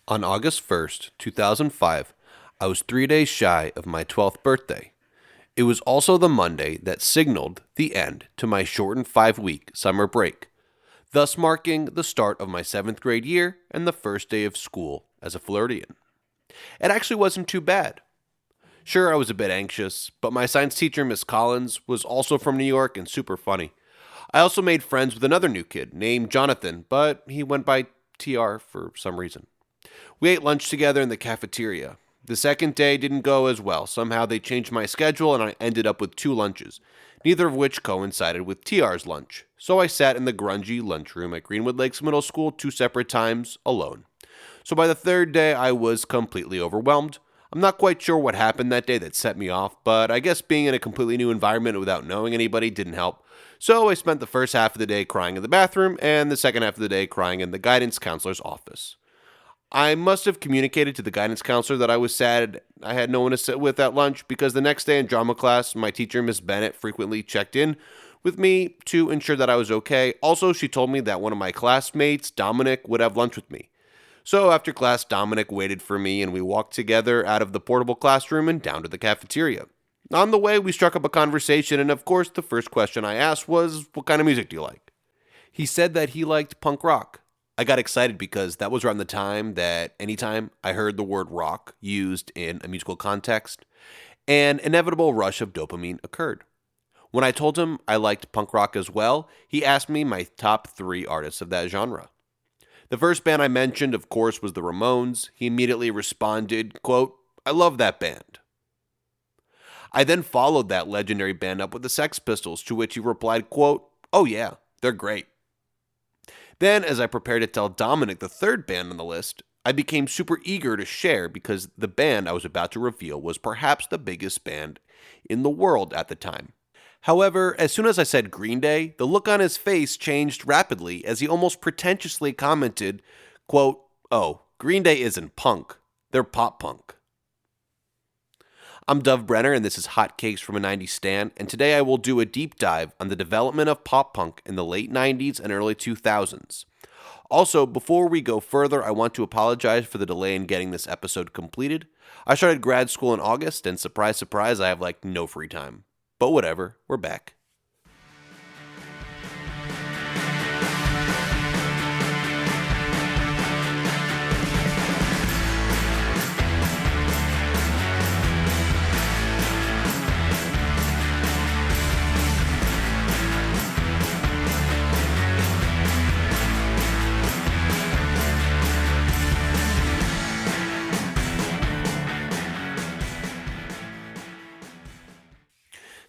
On August 1st, 2005, I was 3 days shy of my 12th birthday. It was also the Monday that signaled the end to my shortened 5-week summer break, thus marking the start of my 7th grade year and the first day of school as a Floridian. It actually wasn't too bad. Sure, I was a bit anxious, but my science teacher, Miss Collins, was also from New York and super funny. I also made friends with another new kid named Jonathan, but he went by TR for some reason. We ate lunch together in the cafeteria. The second day didn't go as well. Somehow they changed my schedule and I ended up with 2 lunches, neither of which coincided with TR's lunch. So I sat in the grungy lunchroom at Greenwood Lakes Middle School 2 separate times, alone. So by the third day, I was completely overwhelmed. I'm not quite sure what happened that day that set me off, but I guess being in a completely new environment without knowing anybody didn't help. So I spent the first half of the day crying in the bathroom and the second half of the day crying in the guidance counselor's office. I must have communicated to the guidance counselor that I was sad I had no one to sit with at lunch because the next day in drama class, my teacher, Miss Bennett, frequently checked in with me to ensure that I was okay. Also, she told me that one of my classmates, Dominic, would have lunch with me. So after class, Dominic waited for me and we walked together out of the portable classroom and down to the cafeteria. On the way, we struck up a conversation, and of course, the first question I asked was, "What kind of music do you like?" He said that he liked punk rock. I got excited because that was around the time that anytime I heard the word rock used in a musical context, an inevitable rush of dopamine occurred. When I told him I liked punk rock as well, he asked me my top 3 artists of that genre. The first band I mentioned, of course, was the Ramones. He immediately responded, quote, "I love that band." I then followed that legendary band up with the Sex Pistols, to which he replied, quote, "Oh yeah, they're great." Then, as I prepared to tell Dominic the third band on the list, I became super eager to share because the band I was about to reveal was perhaps the biggest band in the world at the time. However, as soon as I said Green Day, the look on his face changed rapidly as he almost pretentiously commented, quote, "Oh, Green Day isn't punk, they're pop punk." I'm Dove Brenner, and this is Hot Cakes from a 90s Stand, and today I will do a deep dive on the development of pop punk in the late 90s and early 2000s. Also, before we go further, I want to apologize for the delay in getting this episode completed. I started grad school in August, and surprise, surprise, I have no free time. But whatever, we're back.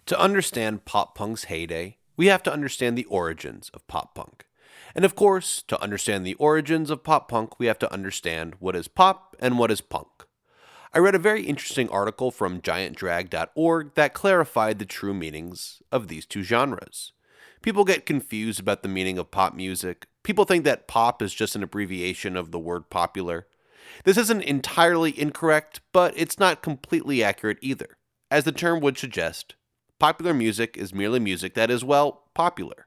To understand pop punk's heyday, we have to understand the origins of pop punk. And of course, to understand the origins of pop punk, we have to understand what is pop and what is punk. I read a very interesting article from giantdrag.org that clarified the true meanings of these two genres. People get confused about the meaning of pop music. People think that pop is just an abbreviation of the word popular. This isn't entirely incorrect, but it's not completely accurate either. As the term would suggest, popular music is merely music that is, well, popular.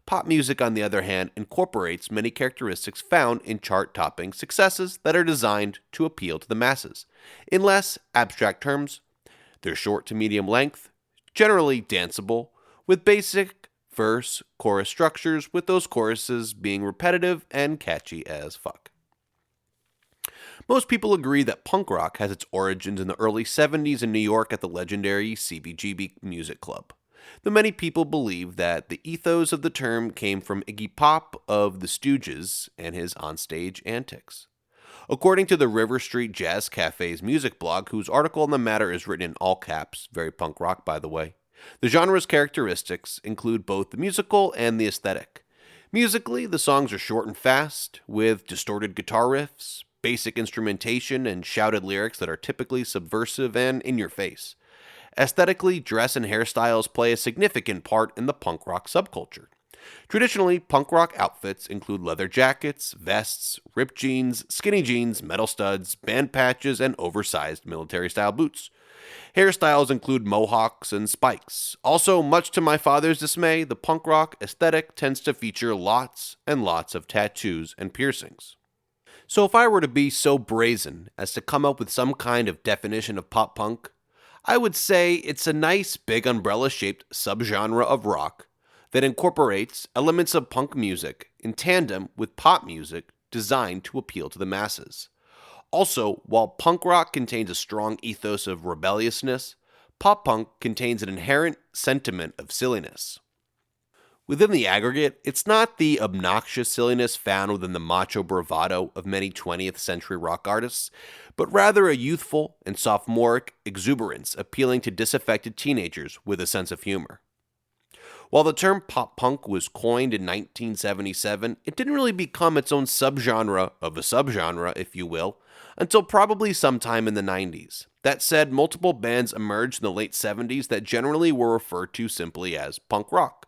Pop music, on the other hand, incorporates many characteristics found in chart-topping successes that are designed to appeal to the masses. In less abstract terms, they're short to medium length, generally danceable, with basic verse-chorus structures, with those choruses being repetitive and catchy as fuck. Most people agree that punk rock has its origins in the early 70s in New York at the legendary CBGB Music Club. Though many people believe that the ethos of the term came from Iggy Pop of the Stooges and his onstage antics. According to the River Street Jazz Cafe's music blog, whose article on the matter is written in all caps, very punk rock by the way, the genre's characteristics include both the musical and the aesthetic. Musically, the songs are short and fast, with distorted guitar riffs, basic instrumentation, and shouted lyrics that are typically subversive and in your face. Aesthetically, dress and hairstyles play a significant part in the punk rock subculture. Traditionally, punk rock outfits include leather jackets, vests, ripped jeans, skinny jeans, metal studs, band patches, and oversized military-style boots. Hairstyles include mohawks and spikes. Also, much to my father's dismay, the punk rock aesthetic tends to feature lots and lots of tattoos and piercings. So, if I were to be so brazen as to come up with some kind of definition of pop punk, I would say it's a nice big umbrella shaped subgenre of rock that incorporates elements of punk music in tandem with pop music designed to appeal to the masses. Also, while punk rock contains a strong ethos of rebelliousness, pop punk contains an inherent sentiment of silliness. Within the aggregate, it's not the obnoxious silliness found within the macho bravado of many 20th century rock artists, but rather a youthful and sophomoric exuberance appealing to disaffected teenagers with a sense of humor. While the term pop punk was coined in 1977, it didn't really become its own subgenre of a subgenre, if you will, until probably sometime in the 90s. That said, multiple bands emerged in the late 70s that generally were referred to simply as punk rock,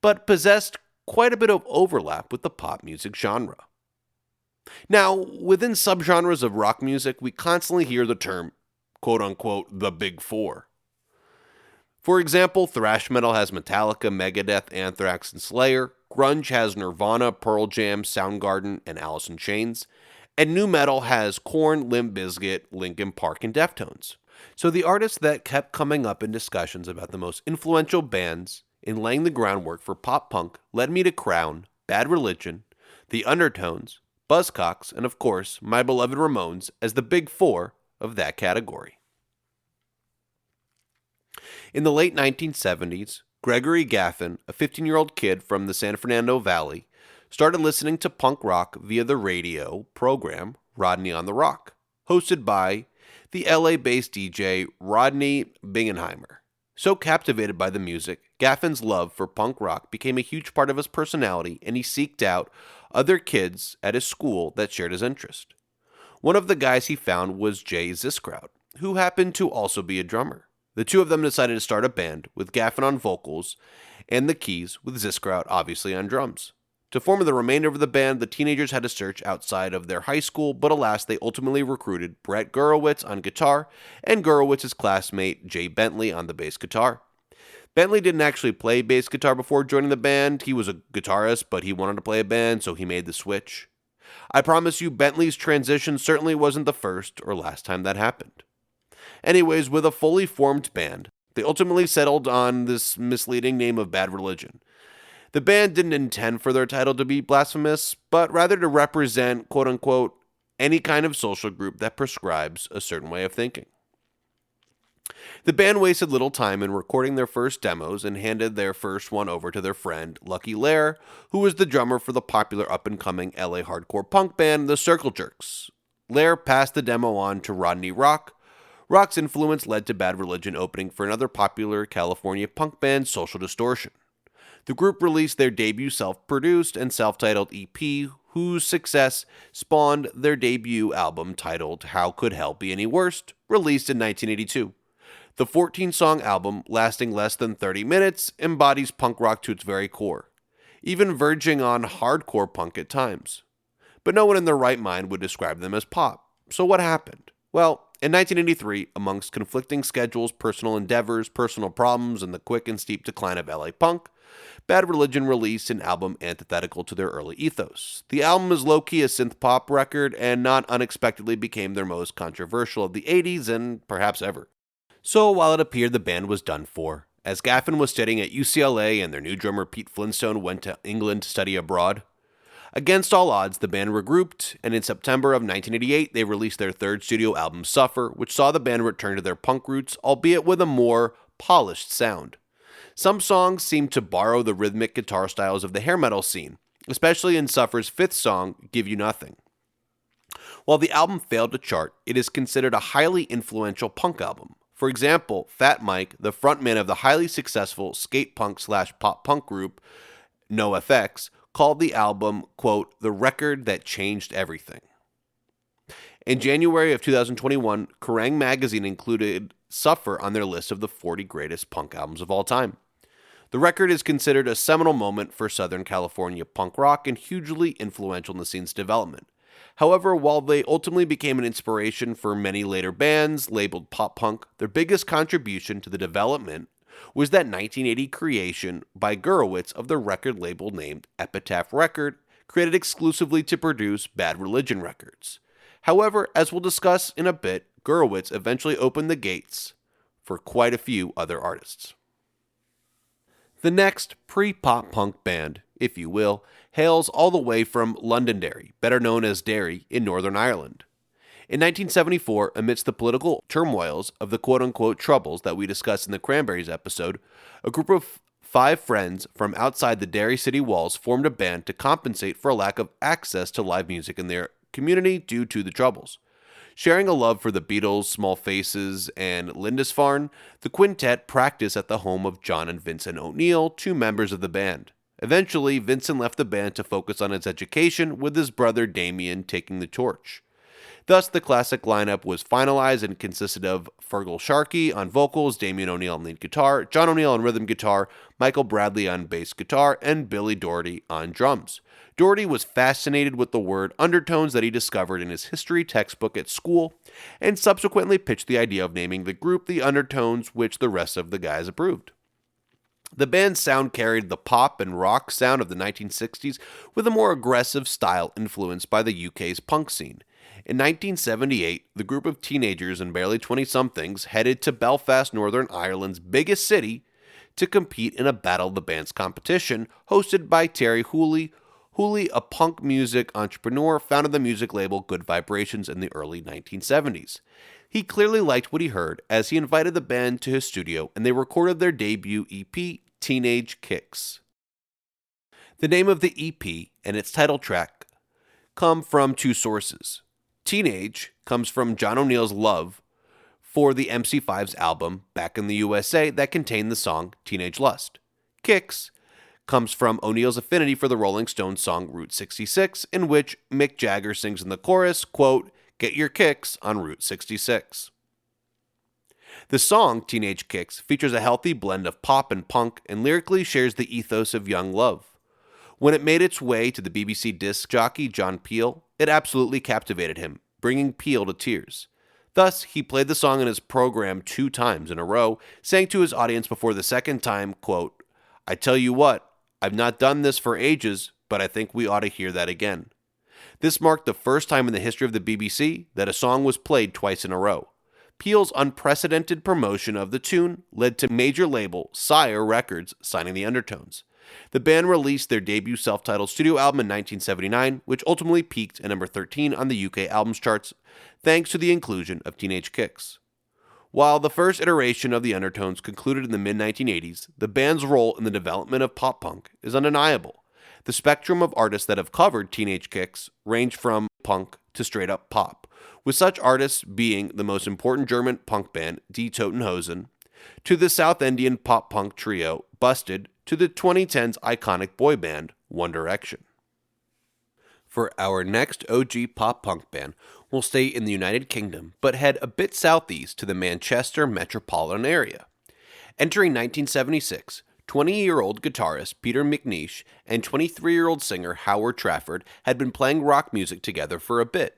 but possessed quite a bit of overlap with the pop music genre. Now, within subgenres of rock music, we constantly hear the term, quote unquote, the Big Four. For example, thrash metal has Metallica, Megadeth, Anthrax, and Slayer. Grunge has Nirvana, Pearl Jam, Soundgarden, and Alice in Chains. And nu metal has Korn, Limp Bizkit, Linkin Park, and Deftones. So the artists that kept coming up in discussions about the most influential bands in laying the groundwork for pop punk led me to crown Bad Religion, The Undertones, Buzzcocks, and of course, my beloved Ramones as the Big Four of that category. In the late 1970s, Gregory Gaffin, a 15-year-old kid from the San Fernando Valley, started listening to punk rock via the radio program Rodney on the Rock, hosted by the LA-based DJ Rodney Bingenheimer. So captivated by the music, Gaffin's love for punk rock became a huge part of his personality, and he seeked out other kids at his school that shared his interest. One of the guys he found was Jay Ziskraut, who happened to also be a drummer. The two of them decided to start a band, with Gaffin on vocals and the keys, with Ziskraut obviously on drums. To form the remainder of the band, the teenagers had to search outside of their high school, but alas, they ultimately recruited Brett Gurewitz on guitar and Gurewitz's classmate Jay Bentley on the bass guitar. Bentley didn't actually play bass guitar before joining the band. He was a guitarist, but he wanted to play a band, so he made the switch. I promise you, Bentley's transition certainly wasn't the first or last time that happened. Anyways, with a fully formed band, they ultimately settled on this misleading name of Bad Religion. The band didn't intend for their title to be blasphemous, but rather to represent, quote-unquote, any kind of social group that prescribes a certain way of thinking. The band wasted little time in recording their first demos and handed their first one over to their friend, Lucky Lair, who was the drummer for the popular up-and-coming LA hardcore punk band, the Circle Jerks. Lair passed the demo on to Rodney Rock. Rock's influence led to Bad Religion opening for another popular California punk band, Social Distortion. The group released their debut self-produced and self-titled EP, whose success spawned their debut album titled How Could Hell Be Any Worse, released in 1982. The 14-song album, lasting less than 30 minutes, embodies punk rock to its very core, even verging on hardcore punk at times. But no one in their right mind would describe them as pop. So what happened? Well, in 1983, amongst conflicting schedules, personal endeavors, personal problems, and the quick and steep decline of LA punk, Bad Religion released an album antithetical to their early ethos. The album is low-key a synth-pop record and not unexpectedly became their most controversial of the 80s and perhaps ever. So while it appeared the band was done for, as Gaffin was studying at UCLA and their new drummer Pete Flintstone went to England to study abroad, against all odds, the band regrouped, and in September of 1988, they released their third studio album, Suffer, which saw the band return to their punk roots, albeit with a more polished sound. Some songs seem to borrow the rhythmic guitar styles of the hair metal scene, especially in Suffer's fifth song, Give You Nothing. While the album failed to chart, it is considered a highly influential punk album. For example, Fat Mike, the frontman of the highly successful skate punk / pop punk group NoFX, called the album, quote, the record that changed everything. In January of 2021, Kerrang! Magazine included Suffer on their list of the 40 greatest punk albums of all time. The record is considered a seminal moment for Southern California punk rock and hugely influential in the scene's development. However, while they ultimately became an inspiration for many later bands labeled pop punk, their biggest contribution to the development was that 1980 creation by Gurewitz of the record label named Epitaph Record, created exclusively to produce Bad Religion records. However, as we'll discuss in a bit, Gurewitz eventually opened the gates for quite a few other artists. The next pre-pop punk band, if you will, hails all the way from Londonderry, better known as Derry, in Northern Ireland. In 1974, amidst the political turmoils of the quote-unquote troubles that we discussed in the Cranberries episode, a group of 5 friends from outside the Derry city walls formed a band to compensate for a lack of access to live music in their community due to the troubles. Sharing a love for the Beatles, Small Faces, and Lindisfarne, the quintet practiced at the home of John and Vincent O'Neill, 2 members of the band. Eventually, Vincent left the band to focus on his education, with his brother Damien taking the torch. Thus, the classic lineup was finalized and consisted of Fergal Sharkey on vocals, Damien O'Neill on lead guitar, John O'Neill on rhythm guitar, Michael Bradley on bass guitar, and Billy Doherty on drums. Doherty was fascinated with the word undertones that he discovered in his history textbook at school, and subsequently pitched the idea of naming the group the Undertones, which the rest of the guys approved. The band's sound carried the pop and rock sound of the 1960s with a more aggressive style influenced by the UK's punk scene. In 1978, the group of teenagers and barely 20-somethings headed to Belfast, Northern Ireland's biggest city, to compete in a Battle of the Bands competition hosted by Terry Hooley. Hooley, a punk music entrepreneur, founded the music label Good Vibrations in the early 1970s. He clearly liked what he heard, as he invited the band to his studio and they recorded their debut EP, Teenage Kicks. The name of the EP and its title track come from 2 sources. Teenage comes from John O'Neill's love for the MC5's album Back in the USA that contained the song Teenage Lust. Kicks comes from O'Neill's affinity for the Rolling Stones song Route 66, in which Mick Jagger sings in the chorus, quote, "Get your kicks on Route 66. The song Teenage Kicks features a healthy blend of pop and punk and lyrically shares the ethos of young love. When it made its way to the BBC disc jockey John Peel, it absolutely captivated him, bringing Peel to tears. Thus, he played the song in his program 2 times in a row, saying to his audience before the second time, quote, "I tell you what, I've not done this for ages, but I think we ought to hear that again." This marked the first time in the history of the BBC that a song was played twice in a row. Peel's unprecedented promotion of the tune led to major label Sire Records signing the Undertones. The band released their debut self-titled studio album in 1979, which ultimately peaked at number 13 on the UK albums charts, thanks to the inclusion of Teenage Kicks. While the first iteration of the Undertones concluded in the mid-1980s, the band's role in the development of pop-punk is undeniable. The spectrum of artists that have covered Teenage Kicks range from punk to straight-up pop, with such artists being the most important German punk band Die Toten Hosen, to the South Indian pop-punk trio Busted, to the 2010s iconic boy band One Direction. For our next OG pop-punk band, we'll stay in the United Kingdom, but head a bit southeast to the Manchester metropolitan area. Entering 1976, 20-year-old guitarist Peter McNeish and 23-year-old singer Howard Trafford had been playing rock music together for a bit.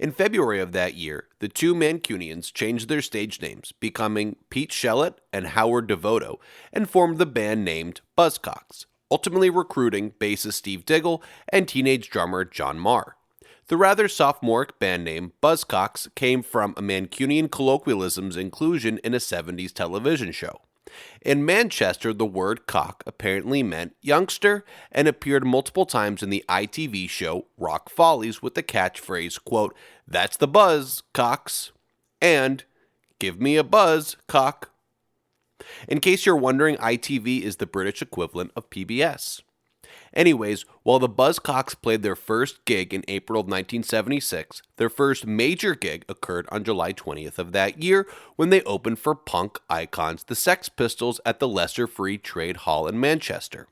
In February of that year, the 2 Mancunians changed their stage names, becoming Pete Shellett and Howard Devoto, and formed the band named Buzzcocks, ultimately recruiting bassist Steve Diggle and teenage drummer John Marr. The rather sophomoric band name Buzzcocks came from a Mancunian colloquialism's inclusion in a 70s television show. In Manchester, the word cock apparently meant youngster and appeared multiple times in the ITV show Rock Follies with the catchphrase, quote, "That's the buzz, cocks," and "Give me a buzz, cock." In case you're wondering, ITV is the British equivalent of PBS. Anyways, while the Buzzcocks played their first gig in April of 1976, their first major gig occurred on July 20th of that year when they opened for punk icons the Sex Pistols at the Leicester Free Trade Hall in Manchester.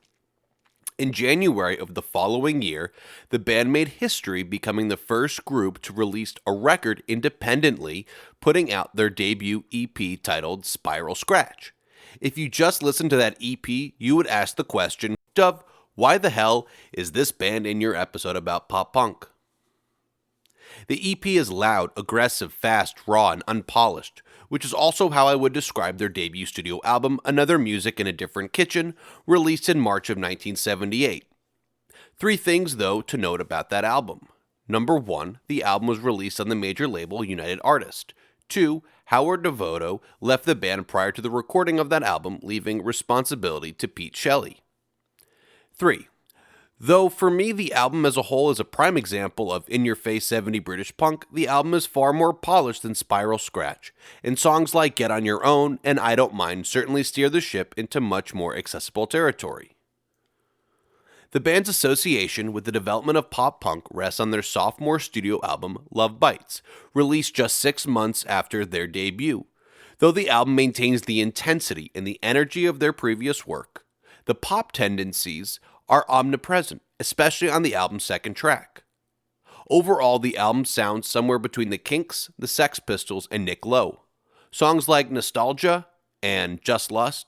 In January of the following year, the band made history, becoming the first group to release a record independently, putting out their debut EP titled Spiral Scratch. If you just listened to that EP, you would ask the question, Dove, why the hell is this band in your episode about pop punk? The EP is loud, aggressive, fast, raw, and unpolished, which is also how I would describe their debut studio album, Another Music in a Different Kitchen, released in March of 1978. Three things, though, to note about that album. Number 1, the album was released on the major label United Artists. 2, Howard Devoto left the band prior to the recording of that album, leaving responsibility to Pete Shelley. 3. Though for me the album as a whole is a prime example of in-your-face 70s British punk, the album is far more polished than Spiral Scratch, and songs like Get On Your Own and I Don't Mind certainly steer the ship into much more accessible territory. The band's association with the development of pop punk rests on their sophomore studio album, Love Bites, released just 6 months after their debut. Though the album maintains the intensity and the energy of their previous work, the pop tendencies are omnipresent, especially on the album's second track. Overall, the album sounds somewhere between the Kinks, the Sex Pistols, and Nick Lowe. Songs like Nostalgia and Just Lust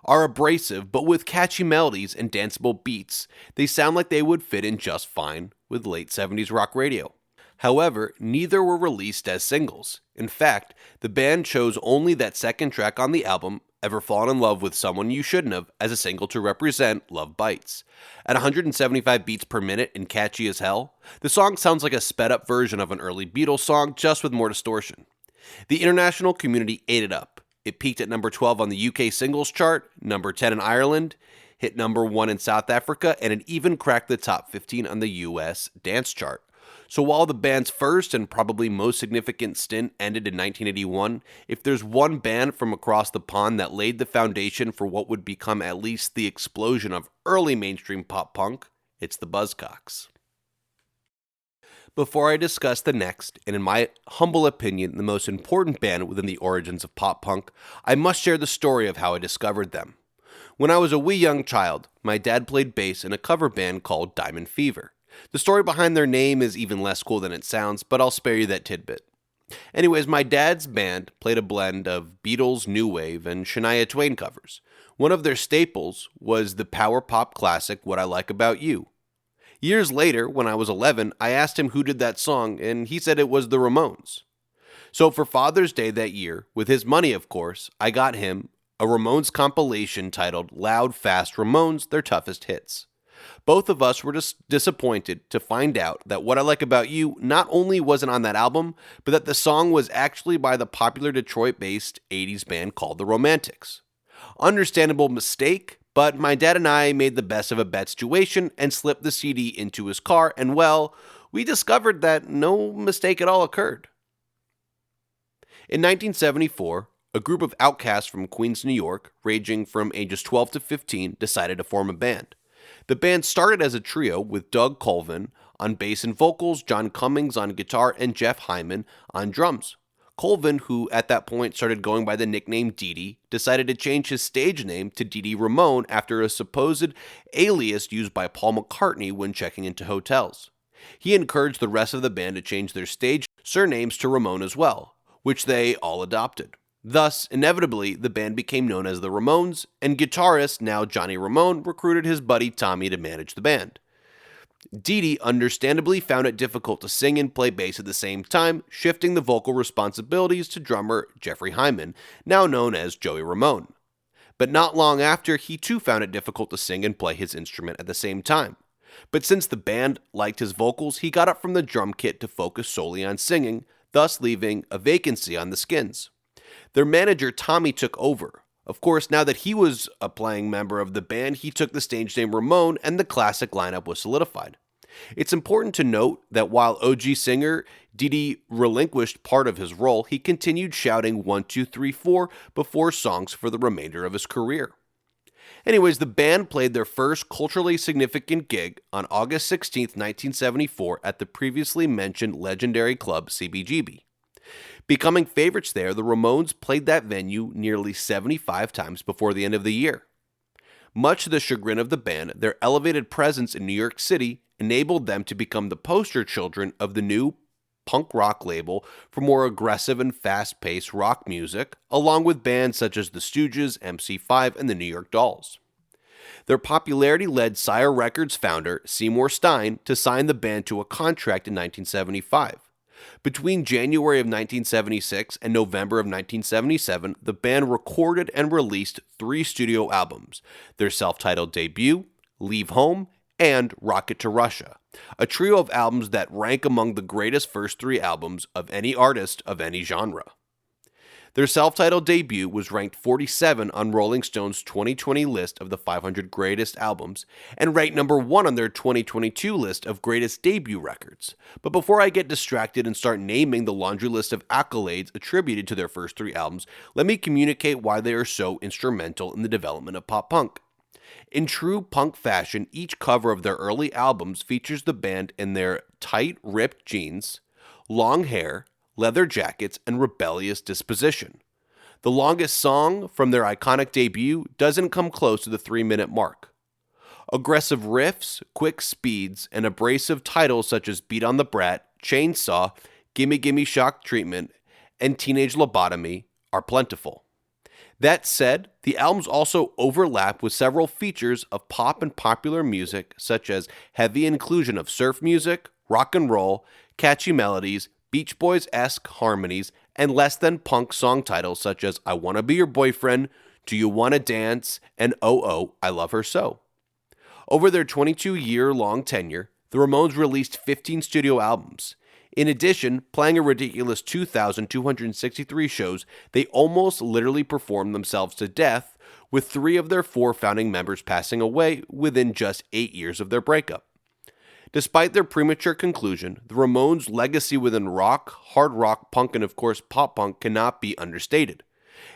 are abrasive, but with catchy melodies and danceable beats, they sound like they would fit in just fine with late 70s rock radio. However, neither were released as singles. In fact, the band chose only that second track on the album, Ever Fallen in Love with Someone You Shouldn't Have, as a single to represent Love Bites. At 175 beats per minute and catchy as hell, the song sounds like a sped-up version of an early Beatles song, just with more distortion. The international community ate it up. It peaked at number 12 on the UK singles chart, number 10 in Ireland, hit number 1 in South Africa, and it even cracked the top 15 on the US dance chart. So while the band's first and probably most significant stint ended in 1981, if there's one band from across the pond that laid the foundation for what would become at least the explosion of early mainstream pop punk, it's the Buzzcocks. Before I discuss the next, and in my humble opinion, the most important band within the origins of pop punk, I must share the story of how I discovered them. When I was a wee young child, my dad played bass in a cover band called Diamond Fever. The story behind their name is even less cool than it sounds, but I'll spare you that tidbit. Anyways, my dad's band played a blend of Beatles, New Wave, and Shania Twain covers. One of their staples was the power pop classic What I Like About You. Years later, when I was 11, I asked him who did that song, and he said it was the Ramones. So for Father's Day that year, with his money of course, I got him a Ramones compilation titled Loud Fast Ramones, Their Toughest Hits. Both of us were just disappointed to find out that What I Like About You not only wasn't on that album, but that the song was actually by the popular Detroit-based 80s band called The Romantics. Understandable mistake, but my dad and I made the best of a bad situation and slipped the CD into his car, and well, we discovered that no mistake at all occurred. In 1974, a group of outcasts from Queens, New York, ranging from ages 12 to 15, decided to form a band. The band started as a trio with Doug Colvin on bass and vocals, John Cummings on guitar, and Jeff Hyman on drums. Colvin, who at that point started going by the nickname Dee Dee, decided to change his stage name to Dee Dee Ramone after a supposed alias used by Paul McCartney when checking into hotels. He encouraged the rest of the band to change their stage surnames to Ramone as well, which they all adopted. Thus, inevitably, the band became known as the Ramones, and guitarist, now Johnny Ramone, recruited his buddy Tommy to manage the band. Dee Dee understandably found it difficult to sing and play bass at the same time, shifting the vocal responsibilities to drummer Jeffrey Hyman, now known as Joey Ramone. But not long after, he too found it difficult to sing and play his instrument at the same time. But since the band liked his vocals, he got up from the drum kit to focus solely on singing, thus leaving a vacancy on the Skins. Their manager, Tommy, took over. Of course, now that he was a playing member of the band, he took the stage name Ramone, and the classic lineup was solidified. It's important to note that while OG singer Dee Dee relinquished part of his role, he continued shouting 1, 2, 3, 4 before songs for the remainder of his career. Anyways, the band played their first culturally significant gig on August 16, 1974 at the previously mentioned legendary club CBGB. Becoming favorites there, the Ramones played that venue nearly 75 times before the end of the year. Much to the chagrin of the band, their elevated presence in New York City enabled them to become the poster children of the new punk rock label for more aggressive and fast-paced rock music, along with bands such as the Stooges, MC5, and the New York Dolls. Their popularity led Sire Records founder Seymour Stein to sign the band to a contract in 1975. Between January of 1976 and November of 1977, the band recorded and released 3 studio albums, their self-titled debut, Leave Home, and Rocket to Russia, a trio of albums that rank among the greatest first three albums of any artist of any genre. Their self-titled debut was ranked 47 on Rolling Stone's 2020 list of the 500 greatest albums, and ranked number 1 on their 2022 list of greatest debut records. But before I get distracted and start naming the laundry list of accolades attributed to their first three albums, let me communicate why they are so instrumental in the development of pop punk. In true punk fashion, each cover of their early albums features the band in their tight, ripped jeans, long hair, leather jackets, and rebellious disposition. The longest song from their iconic debut doesn't come close to the 3-minute mark. Aggressive riffs, quick speeds, and abrasive titles such as Beat on the Brat, Chainsaw, Gimme Gimme Shock Treatment, and Teenage Lobotomy are plentiful. That said, the albums also overlap with several features of pop and popular music, such as heavy inclusion of surf music, rock and roll, catchy melodies, Beach Boys-esque harmonies, and less than punk song titles such as I Wanna Be Your Boyfriend, Do You Wanna Dance, and Oh Oh, I Love Her So. Over their 22-year-long tenure, the Ramones released 15 studio albums. In addition, playing a ridiculous 2,263 shows, they almost literally performed themselves to death, with 3 of their 4 founding members passing away within just 8 years of their breakup. Despite their premature conclusion, the Ramones' legacy within rock, hard rock, punk, and of course pop punk cannot be understated.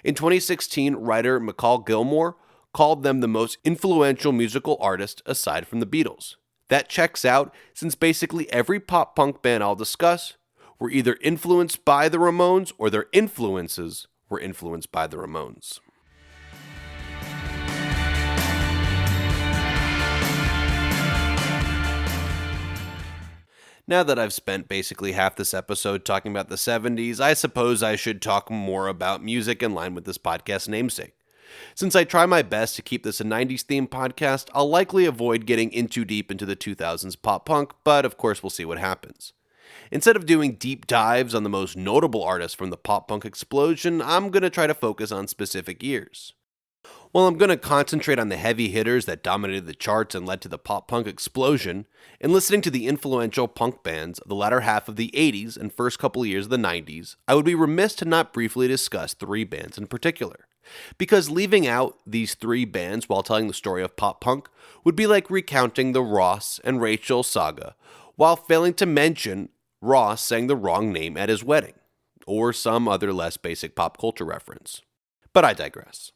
In 2016, writer McCall Gilmore called them the most influential musical artist aside from the Beatles. That checks out, since basically every pop punk band I'll discuss were either influenced by the Ramones or their influences were influenced by the Ramones. Now that I've spent basically half this episode talking about the 70s, I suppose I should talk more about music in line with this podcast's namesake. Since I try my best to keep this a 90s themed podcast, I'll likely avoid getting in too deep into the 2000s pop punk, but of course we'll see what happens. Instead of doing deep dives on the most notable artists from the pop punk explosion, I'm going to try to focus on specific years. While I'm going to concentrate on the heavy hitters that dominated the charts and led to the pop punk explosion, and listening to the influential punk bands of the latter half of the 80s and first couple years of the 90s, I would be remiss to not briefly discuss 3 bands in particular. Because leaving out these 3 bands while telling the story of pop punk would be like recounting the Ross and Rachel saga, while failing to mention Ross saying the wrong name at his wedding, or some other less basic pop culture reference. But I digress.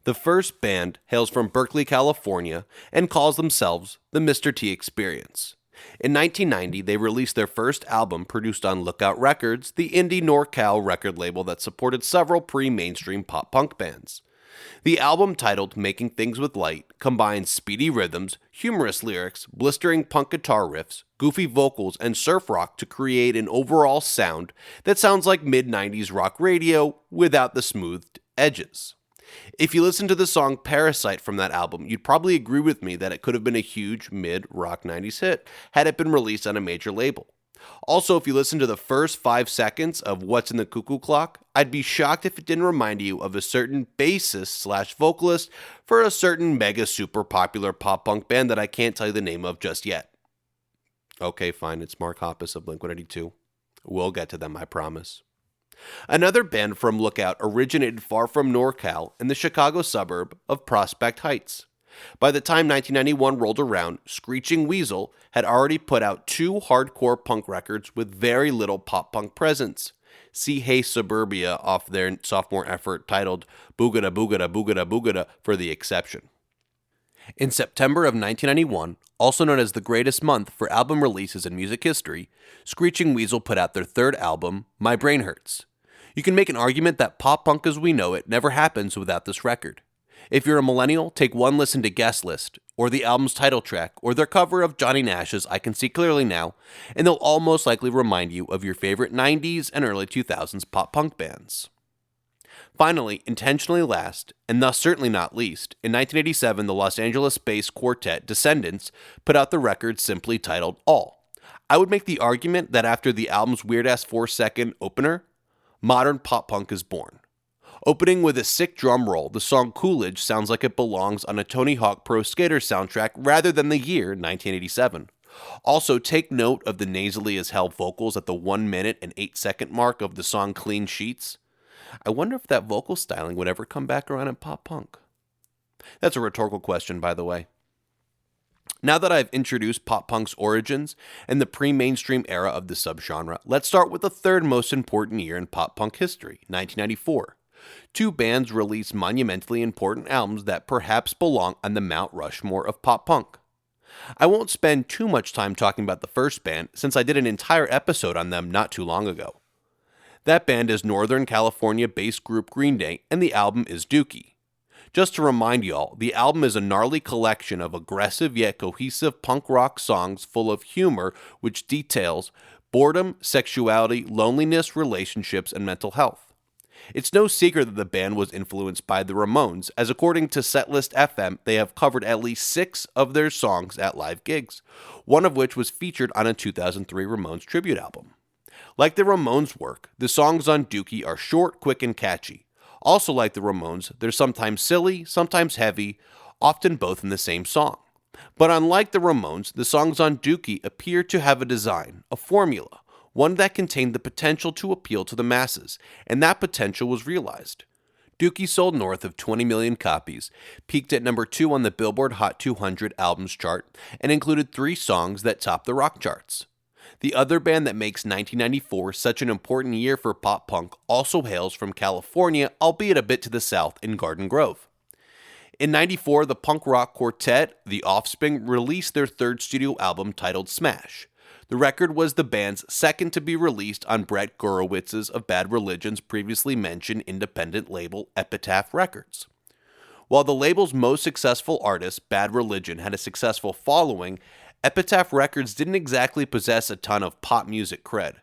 The first band hails from Berkeley, California, and calls themselves the Mr. T Experience. In 1990, they released their first album produced on Lookout Records, the indie NorCal record label that supported several pre-mainstream pop-punk bands. The album, titled Making Things with Light, combines speedy rhythms, humorous lyrics, blistering punk guitar riffs, goofy vocals, and surf rock to create an overall sound that sounds like mid-90s rock radio without the smoothed edges. If you listen to the song Parasite from that album, you'd probably agree with me that it could have been a huge mid-rock 90s hit had it been released on a major label. Also, if you listen to the first 5 seconds of What's in the Cuckoo Clock, I'd be shocked if it didn't remind you of a certain bassist/vocalist for a certain mega super popular pop punk band that I can't tell you the name of just yet. Okay, fine, it's Mark Hoppus of Blink-182. We'll get to them, I promise. Another band from Lookout originated far from NorCal in the Chicago suburb of Prospect Heights. By the time 1991 rolled around, Screeching Weasel had already put out 2 hardcore punk records with very little pop-punk presence. See Hey Suburbia off their sophomore effort titled Boogada Boogada Boogada Boogada for the exception. In September of 1991, also known as the greatest month for album releases in music history, Screeching Weasel put out their 3rd album, My Brain Hurts. You can make an argument that pop punk as we know it never happens without this record. If you're a millennial, take one listen to Guest List, or the album's title track, or their cover of Johnny Nash's I Can See Clearly Now, and they'll all most likely remind you of your favorite 90s and early 2000s pop punk bands. Finally, intentionally last, and thus certainly not least, in 1987 the Los Angeles-based quartet Descendants put out the record simply titled All. I would make the argument that after the album's weird-ass 4-second opener, modern pop punk is born. Opening with a sick drum roll, the song Coolidge sounds like it belongs on a Tony Hawk Pro Skater soundtrack rather than the year 1987. Also, take note of the nasally as hell vocals at the 1 minute and 8-second mark of the song Clean Sheets. I wonder if that vocal styling would ever come back around in pop punk. That's a rhetorical question, by the way. Now that I've introduced pop punk's origins and the pre-mainstream era of the subgenre, let's start with the third most important year in pop punk history, 1994. Two bands released monumentally important albums that perhaps belong on the Mount Rushmore of pop punk. I won't spend too much time talking about the first band since I did an entire episode on them not too long ago. That band is Northern California-based group Green Day, and the album is Dookie. Just to remind y'all, the album is a gnarly collection of aggressive yet cohesive punk rock songs full of humor which details boredom, sexuality, loneliness, relationships, and mental health. It's no secret that the band was influenced by the Ramones, as according to Setlist FM, they have covered at least 6 of their songs at live gigs, one of which was featured on a 2003 Ramones tribute album. Like the Ramones' work, the songs on Dookie are short, quick, and catchy. Also like the Ramones, they're sometimes silly, sometimes heavy, often both in the same song. But unlike the Ramones, the songs on Dookie appear to have a design, a formula, one that contained the potential to appeal to the masses, and that potential was realized. Dookie sold north of 20 million copies, peaked at number 2 on the Billboard Hot 200 albums chart, and included 3 songs that topped the rock charts. The other band that makes 1994 such an important year for pop punk also hails from California, albeit a bit to the south in Garden Grove. In 94, the punk rock quartet, The Offspring, released their third studio album titled Smash. The record was the band's second to be released on Brett Gurowitz's of Bad Religion's previously mentioned independent label Epitaph Records. While the label's most successful artist, Bad Religion, had a successful following, Epitaph Records didn't exactly possess a ton of pop music cred.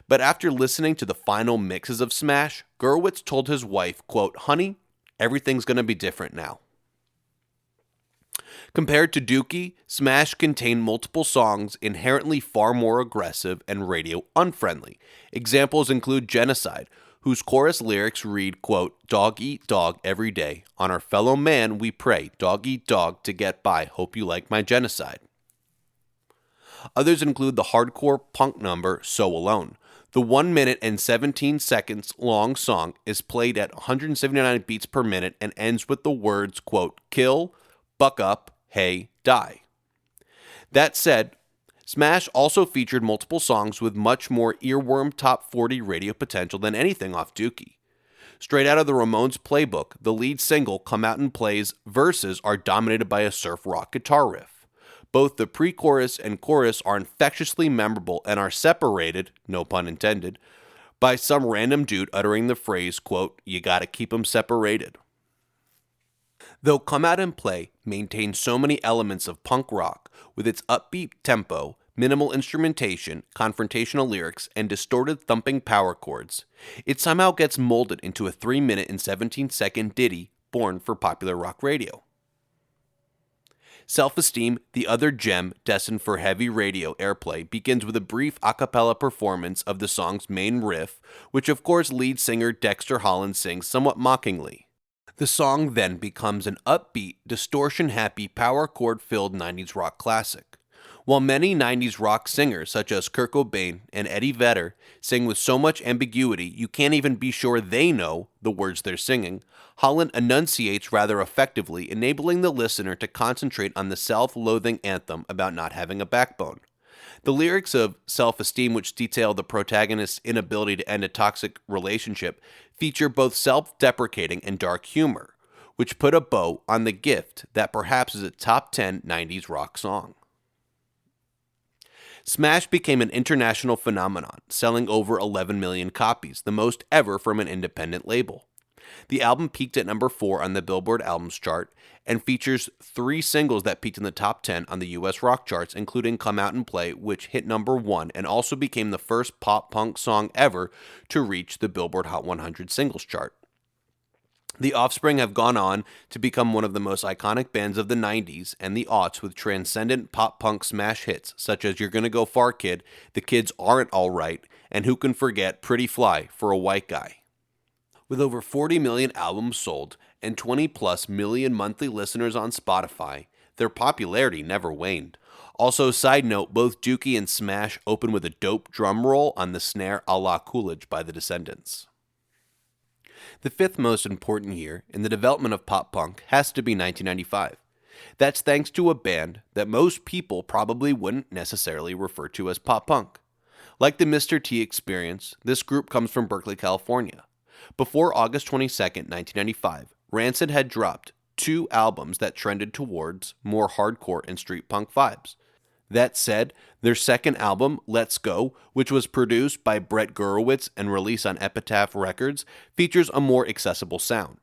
But after listening to the final mixes of Smash, Gurewitz told his wife, quote, "Honey, everything's gonna be different now." Compared to Dookie, Smash contained multiple songs inherently far more aggressive and radio unfriendly. Examples include Genocide, whose chorus lyrics read, quote, "Dog eat dog every day. On our fellow man we pray. Dog eat dog to get by. Hope you like my genocide." Others include the hardcore punk number So Alone. The 1 minute and 17 seconds long song is played at 179 beats per minute and ends with the words, quote, "Kill, buck up, hey, die." That said, Smash also featured multiple songs with much more earworm top 40 radio potential than anything off Dookie. Straight out of the Ramones playbook, the lead single, Come Out and Play's verses are dominated by a surf rock guitar riff. Both the pre-chorus and chorus are infectiously memorable and are separated, no pun intended, by some random dude uttering the phrase, quote, "You gotta keep 'em separated." Though Come Out and Play maintains so many elements of punk rock with its upbeat tempo, minimal instrumentation, confrontational lyrics, and distorted thumping power chords, it somehow gets molded into a 3 minute and 17-second ditty born for popular rock radio. Self-Esteem, the other gem destined for heavy radio airplay, begins with a brief a cappella performance of the song's main riff, which of course lead singer Dexter Holland sings somewhat mockingly. The song then becomes an upbeat, distortion-happy, power chord-filled 90s rock classic. While many 90s rock singers, such as Kurt Cobain and Eddie Vedder, sing with so much ambiguity you can't even be sure they know the words they're singing, Holland enunciates rather effectively, enabling the listener to concentrate on the self-loathing anthem about not having a backbone. The lyrics of Self-Esteem, which detail the protagonist's inability to end a toxic relationship, feature both self-deprecating and dark humor, which put a bow on the gift that perhaps is a top 10 90s rock song. Smash became an international phenomenon, selling over 11 million copies, the most ever from an independent label. The album peaked at number 4 on the Billboard Albums chart and features 3 singles that peaked in the top 10 on the US rock charts, including Come Out and Play, which hit number 1 and also became the first pop-punk song ever to reach the Billboard Hot 100 singles chart. The Offspring have gone on to become one of the most iconic bands of the 90s and the aughts with transcendent pop-punk smash hits such as You're Gonna Go Far Kid, The Kids Aren't Alright, and who can forget Pretty Fly for a White Guy. With over 40 million albums sold and 20 plus million monthly listeners on Spotify, their popularity never waned. Also, side note, both Dookie and Smash open with a dope drum roll on the snare a la Coolidge by the Descendants. The fifth most important year in the development of pop punk has to be 1995. That's thanks to a band that most people probably wouldn't necessarily refer to as pop punk. Like the Mr. T Experience, this group comes from Berkeley, California. Before August 22nd, 1995, Rancid had dropped 2 albums that trended towards more hardcore and street punk vibes. That said, their second album, Let's Go, which was produced by Brett Gurewitz and released on Epitaph Records, features a more accessible sound.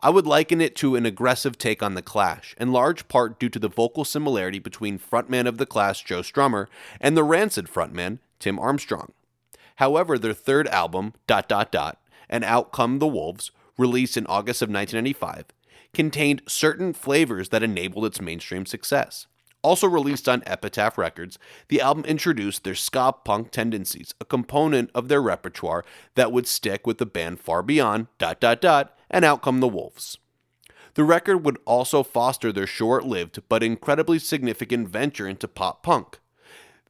I would liken it to an aggressive take on The Clash, in large part due to the vocal similarity between frontman of The Clash, Joe Strummer, and the Rancid frontman, Tim Armstrong. However, their third album, ... and Out Come the Wolves, released in August of 1995, contained certain flavors that enabled its mainstream success. Also released on Epitaph Records, the album introduced their ska punk tendencies, a component of their repertoire that would stick with the band far beyond ... and Out Come the Wolves. The record would also foster their short-lived but incredibly significant venture into pop punk.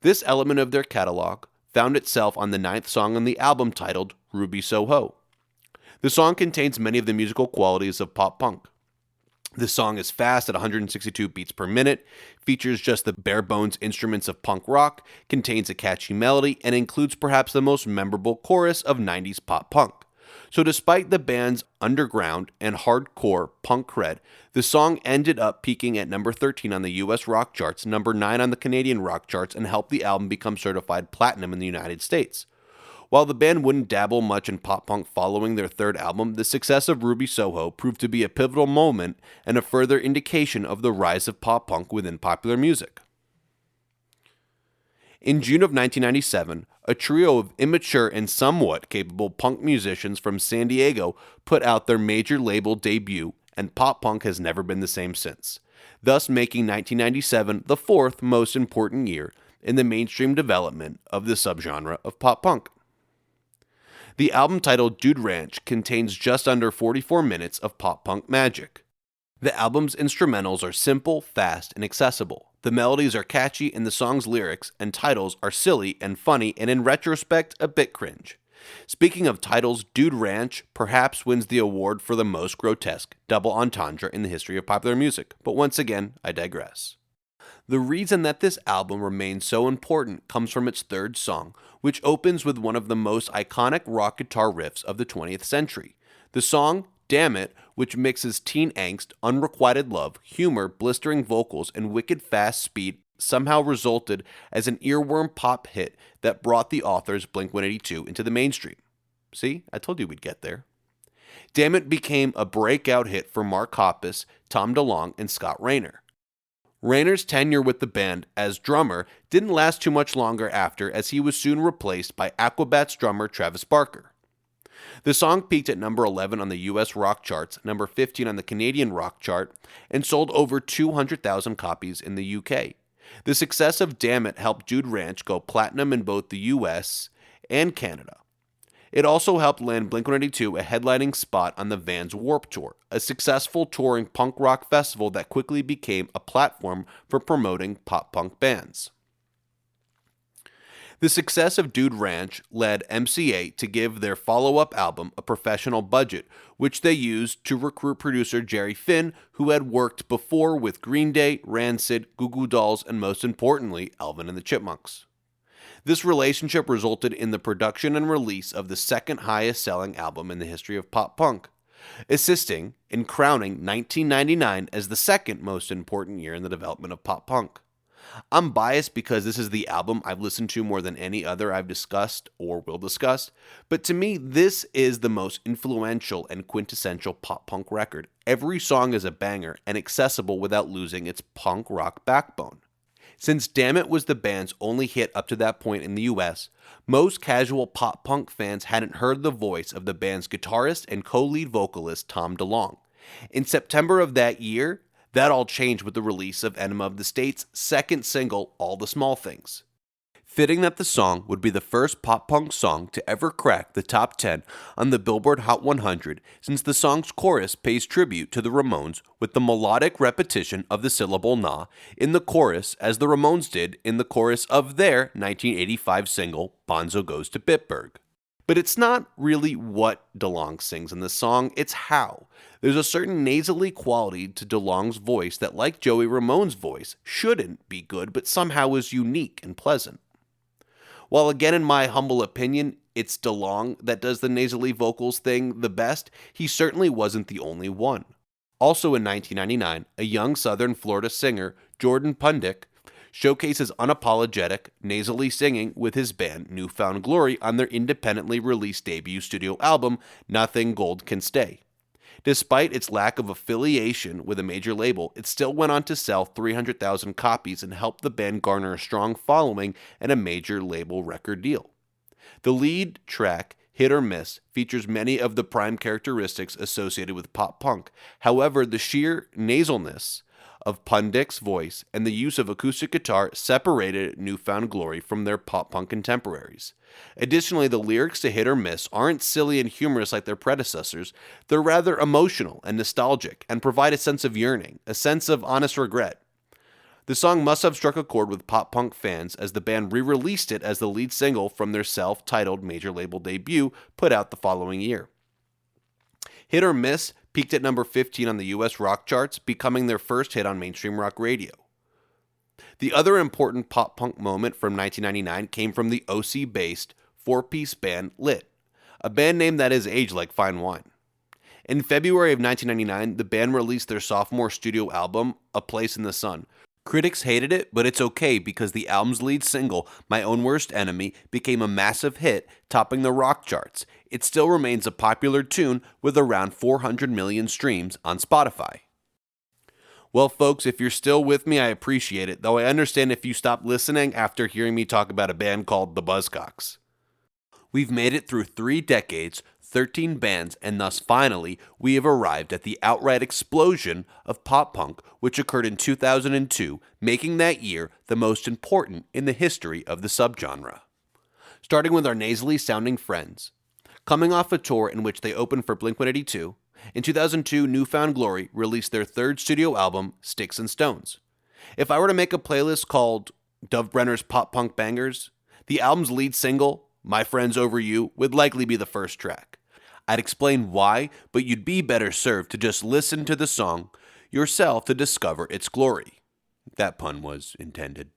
This element of their catalog found itself on the 9th song on the album titled Ruby Soho. The song contains many of the musical qualities of pop punk. The song is fast at 162 beats per minute, features just the bare bones instruments of punk rock, contains a catchy melody, and includes perhaps the most memorable chorus of 90s pop punk. So despite the band's underground and hardcore punk cred, the song ended up peaking at number 13 on the US rock charts, number 9 on the Canadian rock charts, and helped the album become certified platinum in the United States. While the band wouldn't dabble much in pop punk following their third album, the success of Ruby Soho proved to be a pivotal moment and a further indication of the rise of pop punk within popular music. In June of 1997, a trio of immature and somewhat capable punk musicians from San Diego put out their major label debut, and pop punk has never been the same since, thus making 1997 the fourth most important year in the mainstream development of the subgenre of pop punk. The album titled Dude Ranch contains just under 44 minutes of pop punk magic. The album's instrumentals are simple, fast, and accessible. The melodies are catchy, and the song's lyrics and titles are silly and funny, and in retrospect, a bit cringe. Speaking of titles, Dude Ranch perhaps wins the award for the most grotesque double entendre in the history of popular music, but once again, I digress. The reason that this album remains so important comes from its third song, which opens with one of the most iconic rock guitar riffs of the 20th century. The song, Damn It, which mixes teen angst, unrequited love, humor, blistering vocals, and wicked fast speed, somehow resulted as an earworm pop hit that brought the authors Blink-182 into the mainstream. See, I told you we'd get there. Damn It became a breakout hit for Mark Hoppus, Tom DeLonge, and Scott Raynor. Raynor's tenure with the band as drummer didn't last too much longer after, as he was soon replaced by Aquabats drummer Travis Barker. The song peaked at number 11 on the US rock charts, number 15 on the Canadian rock chart, and sold over 200,000 copies in the UK. The success of Damn It helped Dude Ranch go platinum in both the US and Canada. It also helped land Blink-182 a headlining spot on the Vans Warped Tour, a successful touring punk rock festival that quickly became a platform for promoting pop-punk bands. The success of Dude Ranch led MCA to give their follow-up album a professional budget, which they used to recruit producer Jerry Finn, who had worked before with Green Day, Rancid, Goo Goo Dolls, and most importantly, Alvin and the Chipmunks. This relationship resulted in the production and release of the second highest selling album in the history of pop punk, assisting in crowning 1999 as the second most important year in the development of pop punk. I'm biased because this is the album I've listened to more than any other I've discussed or will discuss, but to me, this is the most influential and quintessential pop punk record. Every song is a banger and accessible without losing its punk rock backbone. Since Damn It was the band's only hit up to that point in the US, most casual pop punk fans hadn't heard the voice of the band's guitarist and co-lead vocalist Tom DeLonge. In September of that year, that all changed with the release of Enema of the State's second single, All the Small Things. Fitting that the song would be the first pop-punk song to ever crack the top 10 on the Billboard Hot 100, since the song's chorus pays tribute to the Ramones with the melodic repetition of the syllable "na" in the chorus, as the Ramones did in the chorus of their 1985 single Bonzo Goes to Bitburg. But it's not really what DeLonge sings in the song, it's how. There's a certain nasally quality to DeLonge's voice that, like Joey Ramone's voice, shouldn't be good but somehow is unique and pleasant. While again, in my humble opinion, it's DeLonge that does the nasally vocals thing the best, he certainly wasn't the only one. Also in 1999, a young Southern Florida singer, Jordan Pundik, showcases unapologetic, nasally singing with his band New Found Glory on their independently released debut studio album, Nothing Gold Can Stay. Despite its lack of affiliation with a major label, it still went on to sell 300,000 copies and helped the band garner a strong following and a major label record deal. The lead track, Hit or Miss, features many of the prime characteristics associated with pop punk. However, the sheer nasalness of Pundik's voice and the use of acoustic guitar separated New Found Glory from their pop-punk contemporaries. Additionally, the lyrics to Hit or Miss aren't silly and humorous like their predecessors, they're rather emotional and nostalgic and provide a sense of yearning, a sense of honest regret. The song must have struck a chord with pop-punk fans as the band re-released it as the lead single from their self-titled major label debut put out the following year. Hit or Miss peaked at number 15 on the US rock charts, becoming their first hit on mainstream rock radio. The other important pop-punk moment from 1999 came from the OC-based four-piece band Lit, a band name that has aged like fine wine. In February of 1999, the band released their sophomore studio album, A Place in the Sun. Critics hated it, but it's okay because the album's lead single, My Own Worst Enemy, became a massive hit, topping the rock charts. It still remains a popular tune with around 400 million streams on Spotify. Well, folks, if you're still with me, I appreciate it, though I understand if you stopped listening after hearing me talk about a band called the Buzzcocks. We've made it through 3 decades, 13 bands, and thus finally, we have arrived at the outright explosion of pop-punk, which occurred in 2002, making that year the most important in the history of the subgenre. Starting with our nasally sounding friends. Coming off a tour in which they opened for Blink-182, in 2002, New Found Glory released their third studio album, Sticks and Stones. If I were to make a playlist called Dove Brenner's Pop Punk Bangers, the album's lead single, My Friends Over You, would likely be the first track. I'd explain why, but you'd be better served to just listen to the song yourself to discover its glory. That pun was intended.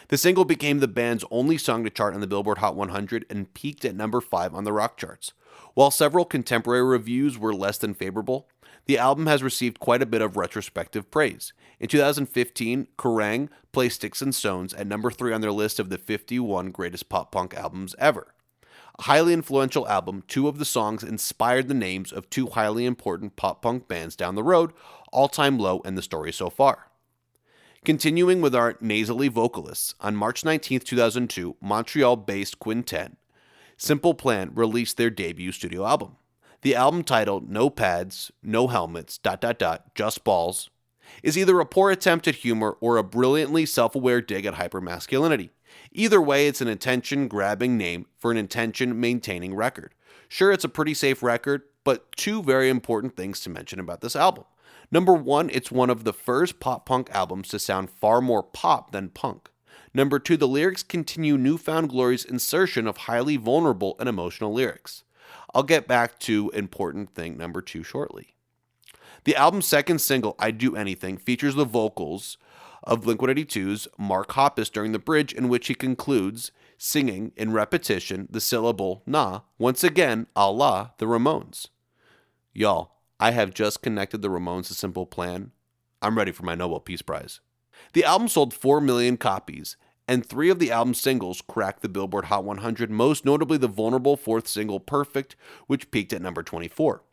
The single became the band's only song to chart on the Billboard Hot 100 and peaked at number 5 on the rock charts. While several contemporary reviews were less than favorable, the album has received quite a bit of retrospective praise. In 2015, Kerrang! Placed Sticks and Stones at number 3 on their list of the 51 greatest pop-punk albums ever. A highly influential album, 2 of the songs inspired the names of 2 highly important pop-punk bands down the road, All Time Low and The Story So Far. Continuing with our nasally vocalists, on March 19, 2002, Montreal-based quintet Simple Plan released their debut studio album. The album, titled No Pads, No Helmets, Just Balls, is either a poor attempt at humor or a brilliantly self-aware dig at hypermasculinity. Either way, it's an attention-grabbing name for an attention-maintaining record. Sure, it's a pretty safe record, but 2 very important things to mention about this album. Number 1, it's one of the first pop-punk albums to sound far more pop than punk. Number 2, the lyrics continue New Found Glory's insertion of highly vulnerable and emotional lyrics. I'll get back to important thing number 2 shortly. The album's second single, I'd Do Anything, features the vocals of Blink-182's Mark Hoppus during the bridge, in which he concludes, singing in repetition the syllable "na," once again a la the Ramones. Y'all, I have just connected the Ramones to Simple Plan. I'm ready for my Nobel Peace Prize. The album sold 4 million copies, and 3 of the album's singles cracked the Billboard Hot 100, most notably the vulnerable 4th single, Perfect, which peaked at number 24.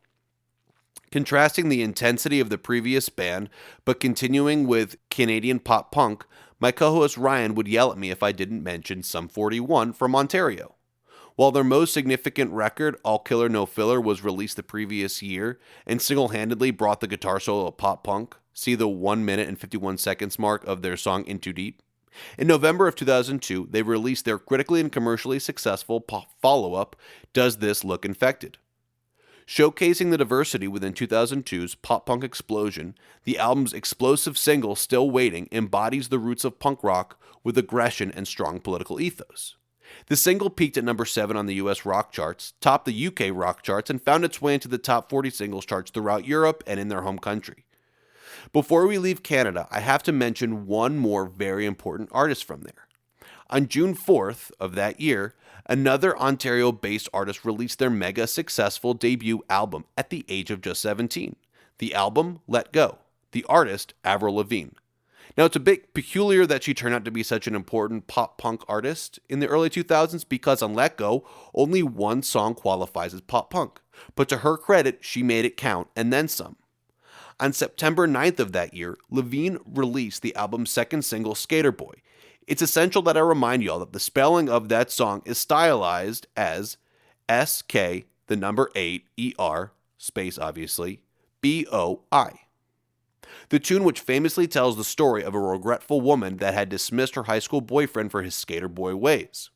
Contrasting the intensity of the previous band, but continuing with Canadian pop punk, my co-host Ryan would yell at me if I didn't mention Sum 41 from Ontario. While their most significant record, All Killer No Filler, was released the previous year and single-handedly brought the guitar solo of pop punk, see the 1 minute and 51 seconds mark of their song In Too Deep, In November of 2002, they released their critically and commercially successful follow-up, Does This Look Infected? Showcasing the diversity within 2002's pop-punk explosion, the album's explosive single, Still Waiting, embodies the roots of punk rock with aggression and strong political ethos. The single peaked at number 7 on the US rock charts, topped the UK rock charts, and found its way into the top 40 singles charts throughout Europe and in their home country. Before we leave Canada, I have to mention one more very important artist from there. On June 4th of that year, another Ontario-based artist released their mega successful debut album at the age of just 17. The album, Let Go. The artist, Avril Lavigne. Now, it's a bit peculiar that she turned out to be such an important pop-punk artist in the early 2000s because on Let Go, only one song qualifies as pop-punk. But to her credit, she made it count and then some. On September 9th of that year, Lavigne released the album's second single, Skater Boy. It's essential that I remind y'all that the spelling of that song is stylized as S-K, the number 8, E-R, space obviously, B-O-I. The tune, which famously tells the story of a regretful woman that had dismissed her high school boyfriend for his skater boy ways.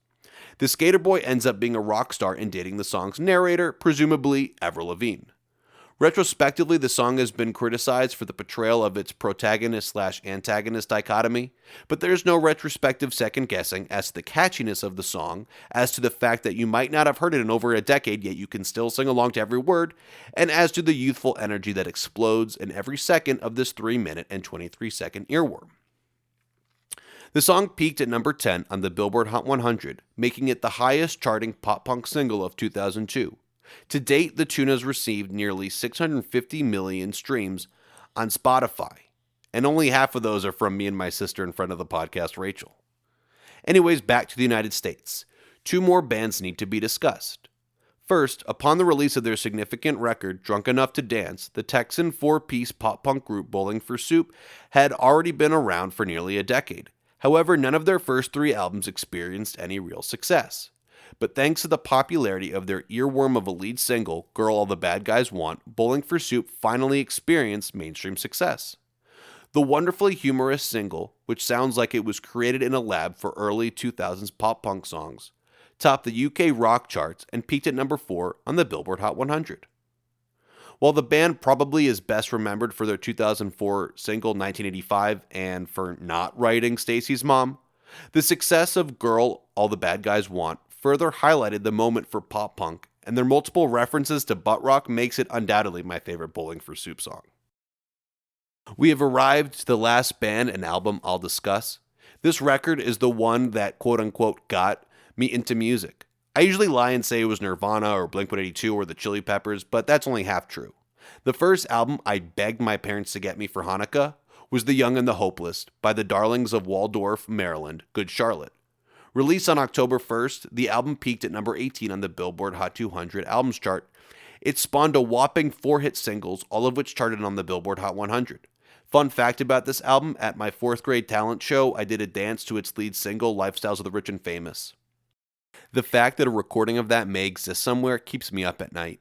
The skater boy ends up being a rock star and dating the song's narrator, presumably Avril Lavigne. Retrospectively, the song has been criticized for the portrayal of its protagonist/antagonist dichotomy, but there's no retrospective second-guessing as to the catchiness of the song, as to the fact that you might not have heard it in over a decade, yet you can still sing along to every word, and as to the youthful energy that explodes in every second of this 3-minute and 23-second earworm. The song peaked at number 10 on the Billboard Hot 100, making it the highest charting pop-punk single of 2002. To date, the tune has received nearly 650 million streams on Spotify, and only half of those are from me and my sister and friend of the podcast, Rachel. Anyways, back to the United States. 2 more bands need to be discussed. First, upon the release of their significant record, Drunk Enough to Dance, the Texan 4-piece pop-punk group Bowling for Soup had already been around for nearly a decade. However, none of their first 3 albums experienced any real success. But thanks to the popularity of their earworm of a lead single, Girl All the Bad Guys Want, Bowling for Soup finally experienced mainstream success. The wonderfully humorous single, which sounds like it was created in a lab for early 2000s pop-punk songs, topped the UK rock charts and peaked at number 4 on the Billboard Hot 100. While the band probably is best remembered for their 2004 single 1985 and for not writing Stacy's Mom, the success of Girl All the Bad Guys Want further highlighted the moment for pop-punk, and their multiple references to butt rock makes it undoubtedly my favorite Bowling for Soup song. We have arrived to the last band and album I'll discuss. This record is the one that quote-unquote got me into music. I usually lie and say it was Nirvana or Blink-182 or the Chili Peppers, but that's only half true. The first album I begged my parents to get me for Hanukkah was The Young and the Hopeless by the darlings of Waldorf, Maryland, Good Charlotte. Released on October 1st, the album peaked at number 18 on the Billboard Hot 200 albums chart. It spawned a whopping 4 hit singles, all of which charted on the Billboard Hot 100. Fun fact about this album, at my 4th grade talent show, I did a dance to its lead single, Lifestyles of the Rich and Famous. The fact that a recording of that may exist somewhere keeps me up at night.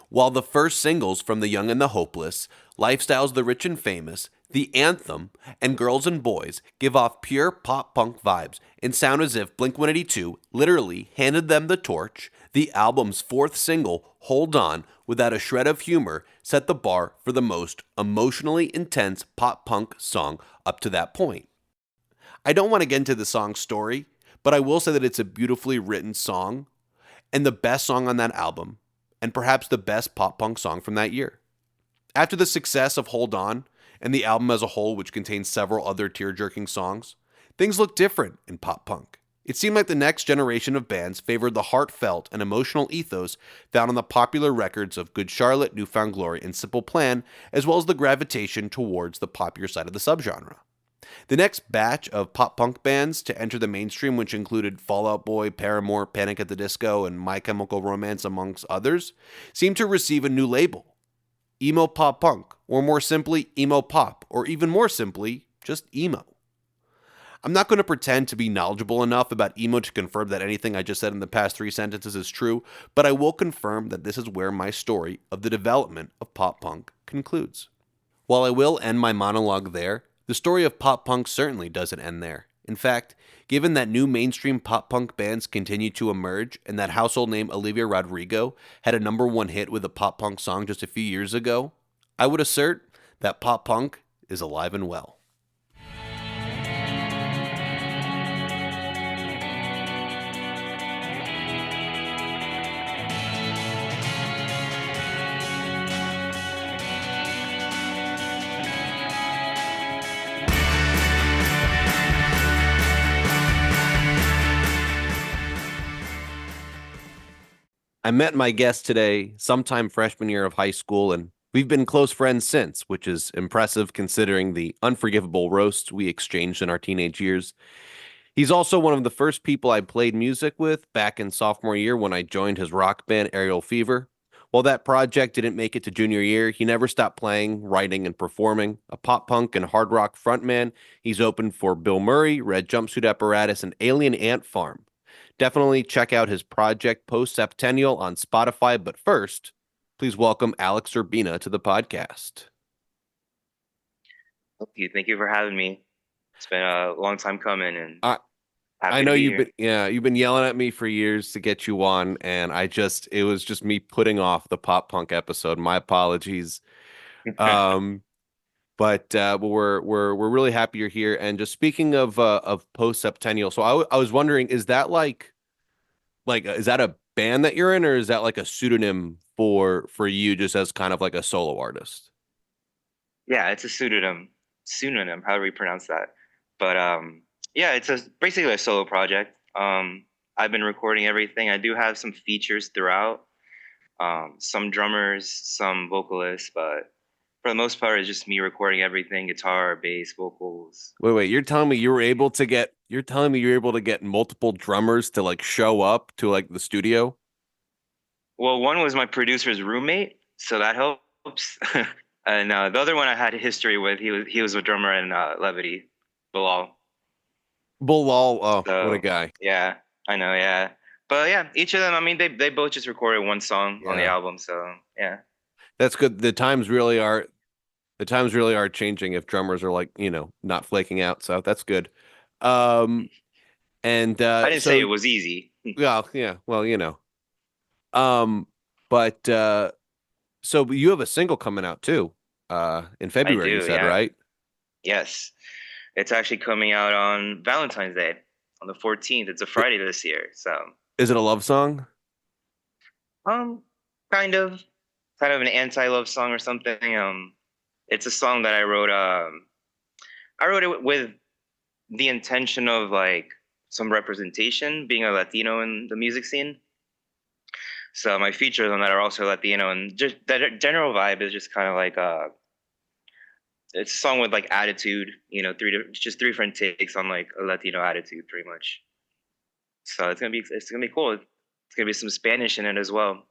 While the first singles from The Young and the Hopeless, Lifestyles of the Rich and Famous, The Anthem, and Girls and Boys give off pure pop-punk vibes and sound as if Blink-182 literally handed them the torch, the album's 4th single, Hold On, without a shred of humor, set the bar for the most emotionally intense pop-punk song up to that point. I don't want to get into the song's story, but I will say that it's a beautifully written song, and the best song on that album, and perhaps the best pop-punk song from that year. After the success of Hold On, and the album as a whole, which contains several other tear-jerking songs, things looked different in pop-punk. It seemed like the next generation of bands favored the heartfelt and emotional ethos found on the popular records of Good Charlotte, New Found Glory, and Simple Plan, as well as the gravitation towards the popular side of the subgenre. The next batch of pop-punk bands to enter the mainstream, which included Fall Out Boy, Paramore, Panic at the Disco, and My Chemical Romance, amongst others, seemed to receive a new label. Emo pop punk, or more simply, emo pop, or even more simply, just emo. I'm not going to pretend to be knowledgeable enough about emo to confirm that anything I just said in the past 3 sentences is true, but I will confirm that this is where my story of the development of pop punk concludes. While I will end my monologue there, the story of pop punk certainly doesn't end there. In fact, given that new mainstream pop punk bands continue to emerge and that household name Olivia Rodrigo had a number one hit with a pop punk song just a few years ago, I would assert that pop punk is alive and well. I met my guest today sometime freshman year of high school, and we've been close friends since, which is impressive considering the unforgivable roasts we exchanged in our teenage years. He's also one of the first people I played music with back in sophomore year when I joined his rock band Aerial Fever. While that project didn't make it to junior year, he never stopped playing, writing, and performing. A pop punk and hard rock frontman, he's opened for Bill Murray, Red Jumpsuit Apparatus, and Alien Ant Farm. Definitely check out his project Post Septennial on Spotify. But first, please welcome Alex Urbina to the podcast. Thank you for having me. It's been a long time coming and I I happy to know be you've here. been you've been yelling at me for years to get you on, and it was just me putting off the pop punk episode. My apologies. Um, but we're really happy you're here. And just speaking of Post Septennial, so I was wondering, is that like is that a band that you're in, or is that like a pseudonym for you just as kind of like a solo artist? Yeah, it's a pseudonym, however you pronounce that. But yeah, it's basically a solo project. I've been recording everything. I do have some features throughout, some drummers, some vocalists, but for the most part, it's just me recording everything: guitar, bass, vocals. Wait, you're telling me you're able to get multiple drummers to like show up to like the studio? Well, one was my producer's roommate, so that helps. And the other one I had a history with. He was a drummer in Levity, Bilal. Bilal, oh, what a So guy. yeah, I know, yeah. But yeah, each of them. I mean, they both just recorded one song on the Yeah. album. So yeah, That's good. The times really are changing if drummers are like, not flaking out. So that's good. Um and I didn't say so it was easy. yeah, yeah, well, Um but so you have a single coming out too. In I February, you do, said, yeah. right? Yes, it's actually coming out on Valentine's Day on the 14th. It's a I- Friday this year. So Is it a love song? um, kind of, kind of an anti-love song or something. It's a song that I wrote. I wrote it with the intention of like some representation, being a Latino in the music scene. So my features on that are also Latino, and just that general vibe is just kind of like it's a song with like attitude, just three different takes on like a Latino attitude, pretty much. So it's gonna be cool. It's gonna be some Spanish in it as well.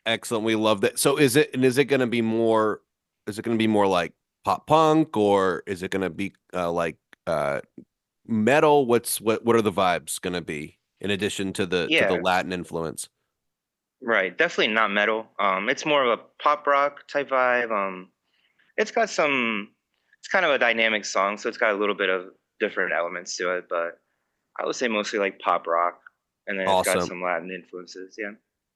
Excellent. We love that. So is it going to be more like pop punk, or is it going to be like uh metal? What are the vibes going to be in addition to the Yeah, Latin influence? right. Definitely not metal. It's more of a pop rock type vibe. It's got some. It's kind of a dynamic song, so it's got a little bit of different elements to it, but I would say mostly like pop rock, and then it's got Awesome. some Latin influences. Yeah.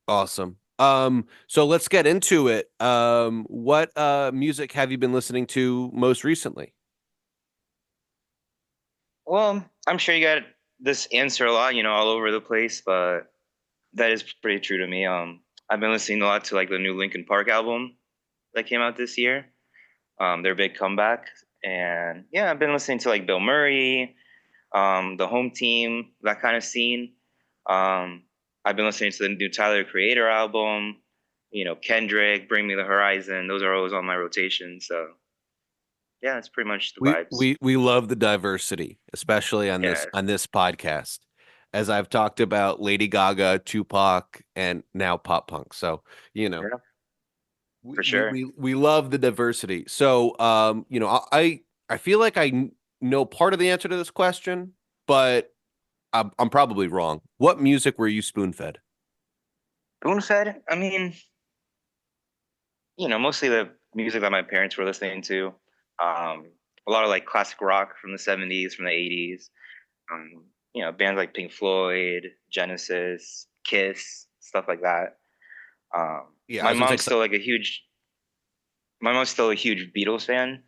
Awesome. So let's get into it. What music have you been listening to most recently? Well, I'm sure you got this answer a lot, all over the place, but that is pretty true to me. I've been listening a lot to like the new Linkin Park album that came out this year. Their big comeback, and yeah, I've been listening to like Bill Murray, the Home Team, that kind of scene. Um, I've been listening to the new Tyler the Creator album. Kendrick, Bring Me the Horizon. Those are always on my rotation. So yeah, that's pretty much the We vibes. we we love the diversity, especially on this Yeah, on this podcast. As I've talked about Lady Gaga, Tupac, and now pop punk. So, you know, yeah, we for we sure. we, we love the diversity. So, I feel like know part of the answer to this question, but I'm probably wrong. What music were you spoon fed? Spoon fed. I mean, mostly the music that my parents were listening to. A lot of like classic rock from the 70s, from the 80s. Bands like Pink Floyd, Genesis, Kiss, stuff like that. Yeah, I My was gonna say mom's still like a huge my mom's still a huge Beatles fan.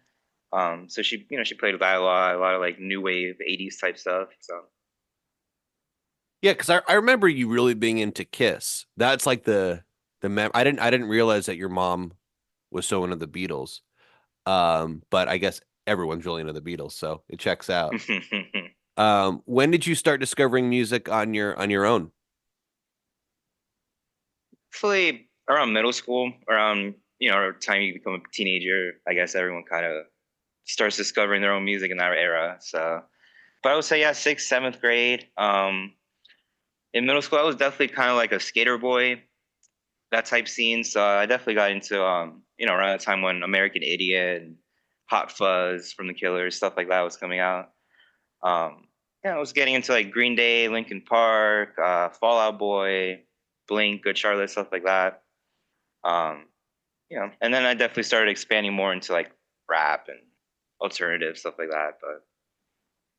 So she played with that a lot of like new wave '80s type stuff. So yeah, because I remember you really being into Kiss. That's like I didn't realize that your mom was so into the Beatles. But I guess everyone's really into the Beatles, so it checks out. When did you start discovering music on your own? hopefully around middle school, around time you become a teenager, I guess everyone kind of starts discovering their own music in that era. So, but I would say yeah, sixth, seventh grade. In middle school, I was definitely kind of like a skater boy, that type scene. So I definitely got into around the time when American Idiot and Hot Fuzz from the Killers, stuff like that was coming out. Yeah, I was getting into like Green Day, Linkin Park, Fall Out Boy, Blink, Good Charlotte, stuff like that. Um, and then I definitely started expanding more into like rap and alternative stuff like that. But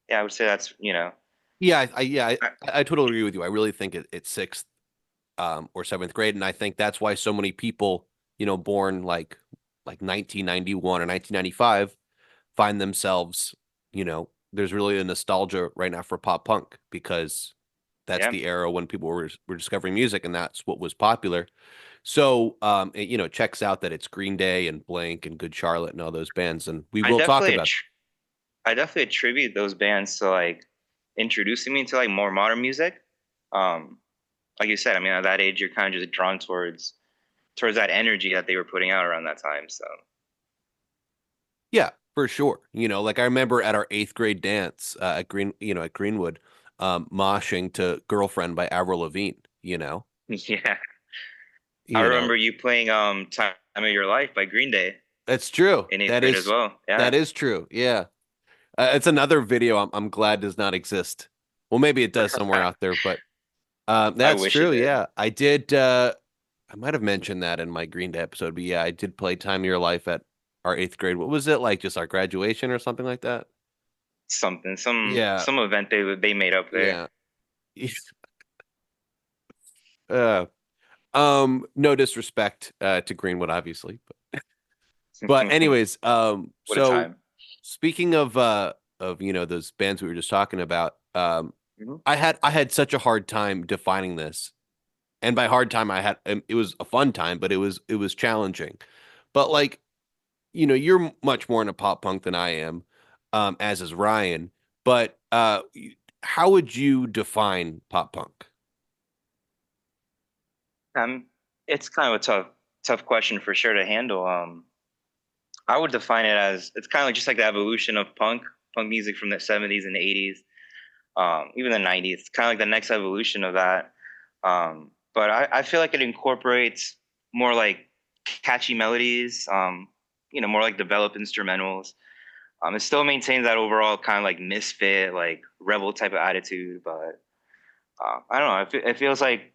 yeah, I would say that's I, I totally agree with you. I really think it's sixth or seventh grade, and I think that's why so many people, born like 1991 or 1995, find themselves, there's really a nostalgia right now for pop punk because that's yeah. the era when people were discovering music, and that's what was popular. So, it checks out that it's Green Day and Blink and Good Charlotte and all those bands, and we I will talk definitely about. attr- I definitely attribute those bands to like introducing me to like more modern music. Um, like you said, I mean, at that age, you're kind of just drawn towards that energy that they were putting out around that time. So Yeah, for sure. Like I remember at our eighth grade dance at Greenwood, moshing to "Girlfriend" by Avril Lavigne. yeah, I You know, remember you playing "Time of Your Life" by Green Day that's true. in eighth grade as well. That Yeah, is true. Yeah, it's another video I'm glad does not exist. Well, maybe it does somewhere out there, but I that's wish it true. did. Yeah, I did. I might have mentioned that in my Green Day episode, but yeah, I did play "Time of Your Life" at our eighth grade. What was it like? Just our graduation or something like that? Something, Yeah, some event they made up there. yeah. Uh, no disrespect to Greenwood, obviously, but anyways, What a so time. speaking of those bands we were just talking about, Mhm. I had such a hard time defining this, and by hard time I had it was a fun time, but it was challenging. But like you're much more into pop punk than I am, as is Ryan. But how would you define pop punk? Um, it's kind of a tough question for sure to handle. I would define it as it's kind of like just like the evolution of punk music from the '70s and the '80s, even the '90s. It's kind of like the next evolution of that. But I feel like it incorporates more like catchy melodies, more like developed instrumentals. It still maintains that overall kind of like misfit, like rebel type of attitude, but I don't know. It feels like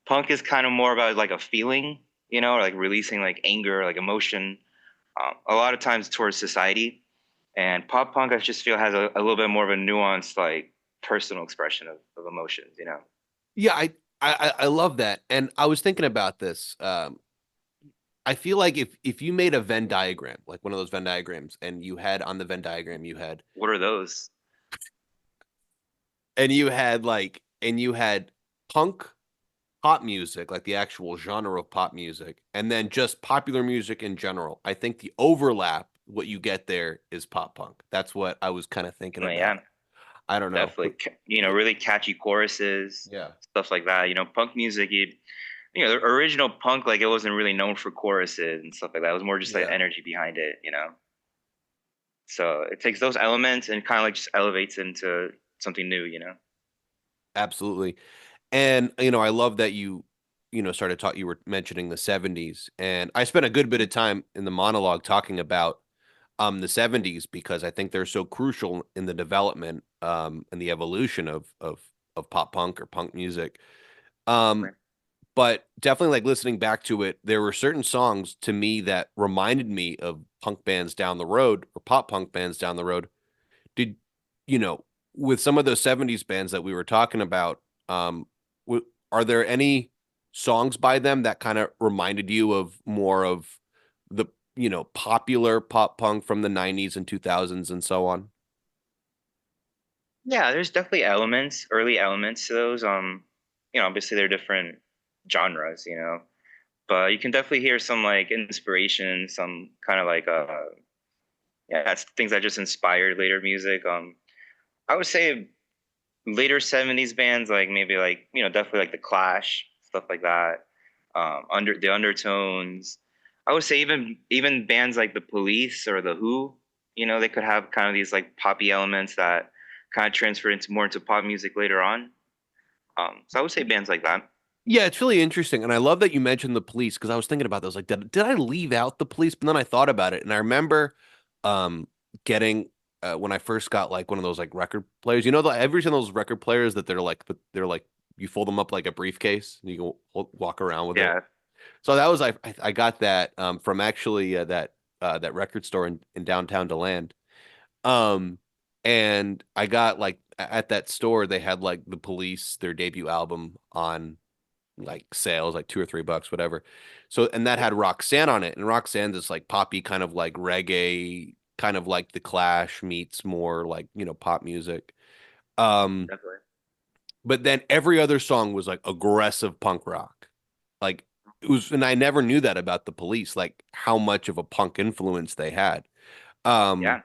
punk is kind of more about like a feeling, or like releasing like anger, like emotion, a lot of times towards society. And pop punk, I just feel has a little bit more of a nuanced, like personal expression of emotions. Yeah, I love that, and I was thinking about this. I feel like if you made a Venn diagram, like one of those Venn diagrams, and you had on the Venn diagram What are those? and you had punk pop music, like the actual genre of pop music, and then just popular music in general. I think the overlap, what you get there is pop punk. That's what I was kind of thinking about. Yeah, I don't know. definitely. Really catchy choruses, Yeah. stuff like that. Punk music, the original punk, like it wasn't really known for choruses and stuff like that. It was more just like Yeah, energy behind it. So it takes those elements and kind of like just elevates into something new. absolutely. And I love that you started talking. You were mentioning the '70s, and I spent a good bit of time in the monologue talking about the '70s because I think they're so crucial in the development and the evolution of pop punk or punk music. Um, Right. but definitely like listening back to it, there were certain songs to me that reminded me of punk bands down the road or pop punk bands down the road. Did you know? with some of those 70s bands that we were talking about, um, are there any songs by them that kind of reminded you of more of the, popular pop punk from the 90s and 2000s and so on? Yeah, there's definitely elements, early elements to those. Obviously they're different genres, but you can definitely hear some like inspiration, some kind of like yeah, that's things that just inspired later music. I would say later 70s bands, like maybe like, definitely like the Clash, stuff like that. Under the Undertones. I would say even bands like the Police or the Who, they could have kind of these like poppy elements that kind of transfer into more into pop music later on. So I would say bands like that. Yeah, it's really interesting, and I love that you mentioned the Police because I was thinking about those. Like, did I leave out the Police? But then I thought about it, and I remember um getting when I first got like one of those like record players. Every one of those record players that they're like you fold them up like a briefcase and you can walk around with it. Yeah, So that was I got that from actually that record store in downtown Deland. Um, and I got like at that store they had like the Police their debut album on like sales, like $2 or $3, whatever. So, and that yeah, had Roxanne on it, and Roxanne's this like poppy kind of like reggae, kind of like the Clash meets more like pop music. Um, definitely. but then every other song was like aggressive punk rock, like it was, and I never knew that about the Police, like how much of a punk influence they had. Um, Yeah.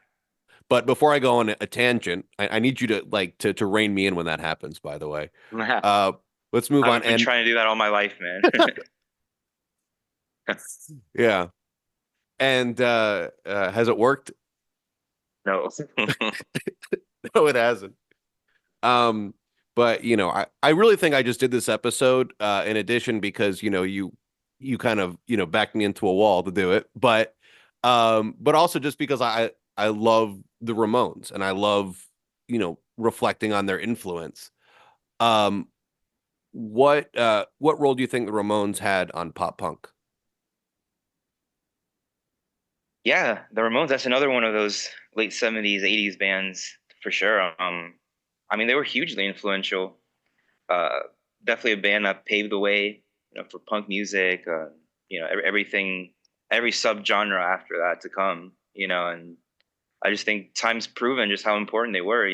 but before I go on a tangent, I need you to like to rein me in when that happens. By the way, uh, let's move on. I've been And trying to do that all my life, man. yeah. And has it worked? No. No, it hasn't. Um, but I really think I just did this episode in addition because you kind of backed me into a wall to do it, but also just because I love the Ramones and I love reflecting on their influence. Um, what role do you think the Ramones had on pop punk? Yeah, the Ramones, that's another one of those late 70s, 80s bands for sure. I mean, they were hugely influential. Uh, Definitely a band that paved the way, for punk music, everything, every subgenre after that to come, and I just think time's proven just how important they were,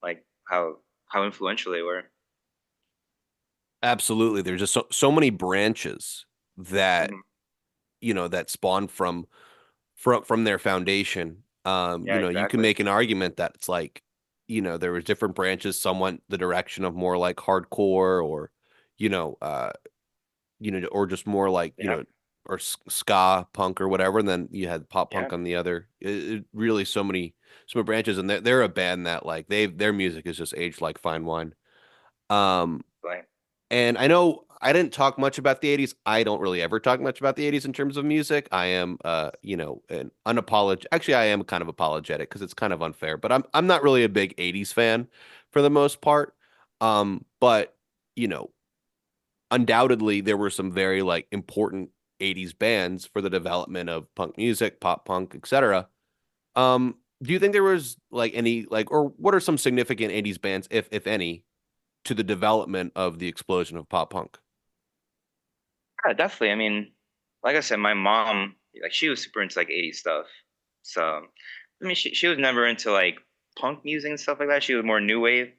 like how influential they were. Absolutely. There's just so many branches that Hmm. that spawned from their foundation. Yeah, You can exactly. make an argument that it's like, there was different branches. Some went the direction of more like hardcore, or you know, uh, or just more like Yeah, or ska punk or whatever. And then you had pop yeah, punk on the other. Really so many branches, and they're a band that like their music is just aged like fine wine. Um, like, and I know I didn't talk much about the 80s. I don't really ever talk much about the 80s in terms of music. I am an unapologetic, actually I am kind of apologetic because it's kind of unfair, but I'm not really a big 80s fan for the most part. But you know, undoubtedly there were some very like important 80s bands for the development of punk music, pop punk, etc. Do you think there was like any like or what are some significant 80s bands, if any, to the development of the explosion of pop punk? yeah, definitely. I mean, like I said, my mom, like she was super into like 80s stuff. So, I mean, she was never into like punk music and stuff like that. She was more new wave.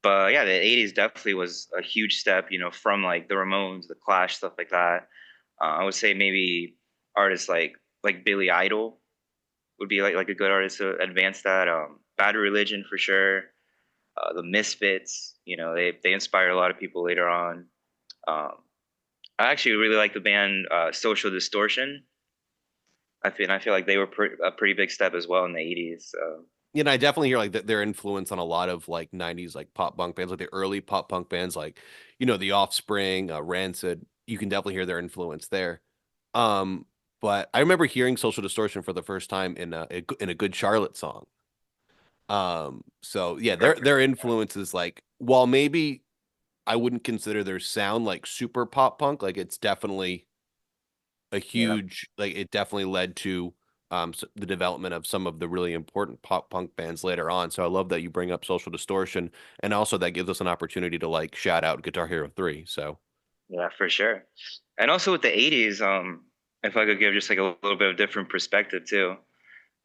But yeah, the 80s definitely was a huge step, from like the Ramones, the Clash, stuff like that. I would say maybe artists like Billy Idol would be like a good artist to advance that. Bad Religion for sure. The Misfits, they inspire a lot of people later on. Um, I actually really like the band Social Distortion. I feel like they were a pretty big step as well in the 80s. So I definitely hear like their influence on a lot of like 90s like pop punk bands, like the early pop punk bands, like The Offspring, Rancid. You can definitely hear their influence there. Um, but I remember hearing Social Distortion for the first time in a Good Charlotte song. So yeah, perfect. their influence is like, while maybe I wouldn't consider their sound like super pop punk, like it's definitely a Yeah. huge, like it definitely led to the development of some of the really important pop punk bands later on. So I love that you bring up Social Distortion, and also that gives us an opportunity to like shout out Guitar Hero 3. So Yeah, for sure. And also with the 80s, if I could give just like a little bit of different perspective too.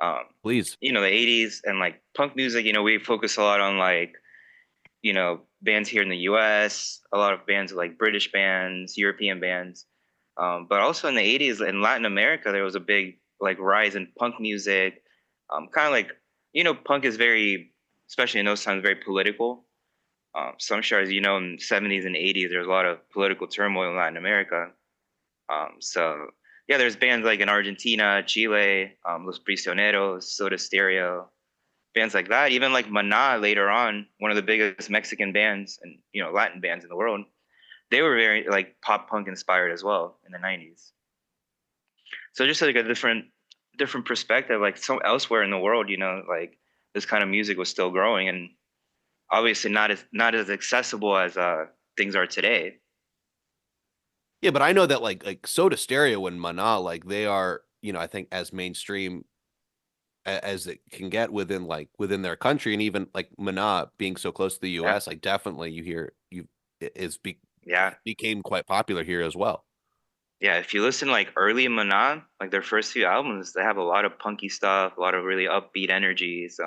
Um, please. the 80s and like punk music, we focus a lot on like, bands here in the US, a lot of bands like British bands, European bands. But also in the 80s in Latin America, there was a big like rise in punk music. Kind of like, punk is very, especially in those times, very political. So I'm sure, as you know, in the 70s and 80s, there's a lot of political turmoil in Latin America. So yeah, there's bands like in Argentina, Chile, Los Prisioneros, Soda Stereo, bands like that. Even like Maná later on, one of the biggest Mexican bands and Latin bands in the world. They were very like pop punk inspired as well in the 90s. So just like a different perspective, like some elsewhere in the world, like this kind of music was still growing and obviously not as accessible as things are today. Yeah, but I know that like Soda Stereo and Mana, like they are, I think as mainstream as it can get within their country, and even like Mana being so close to the Yeah, US, like definitely you hear you it is yeah, became quite popular here as well. yeah. If you listen like early in Manan, like their first few albums, they have a lot of punky stuff, a lot of really upbeat energies.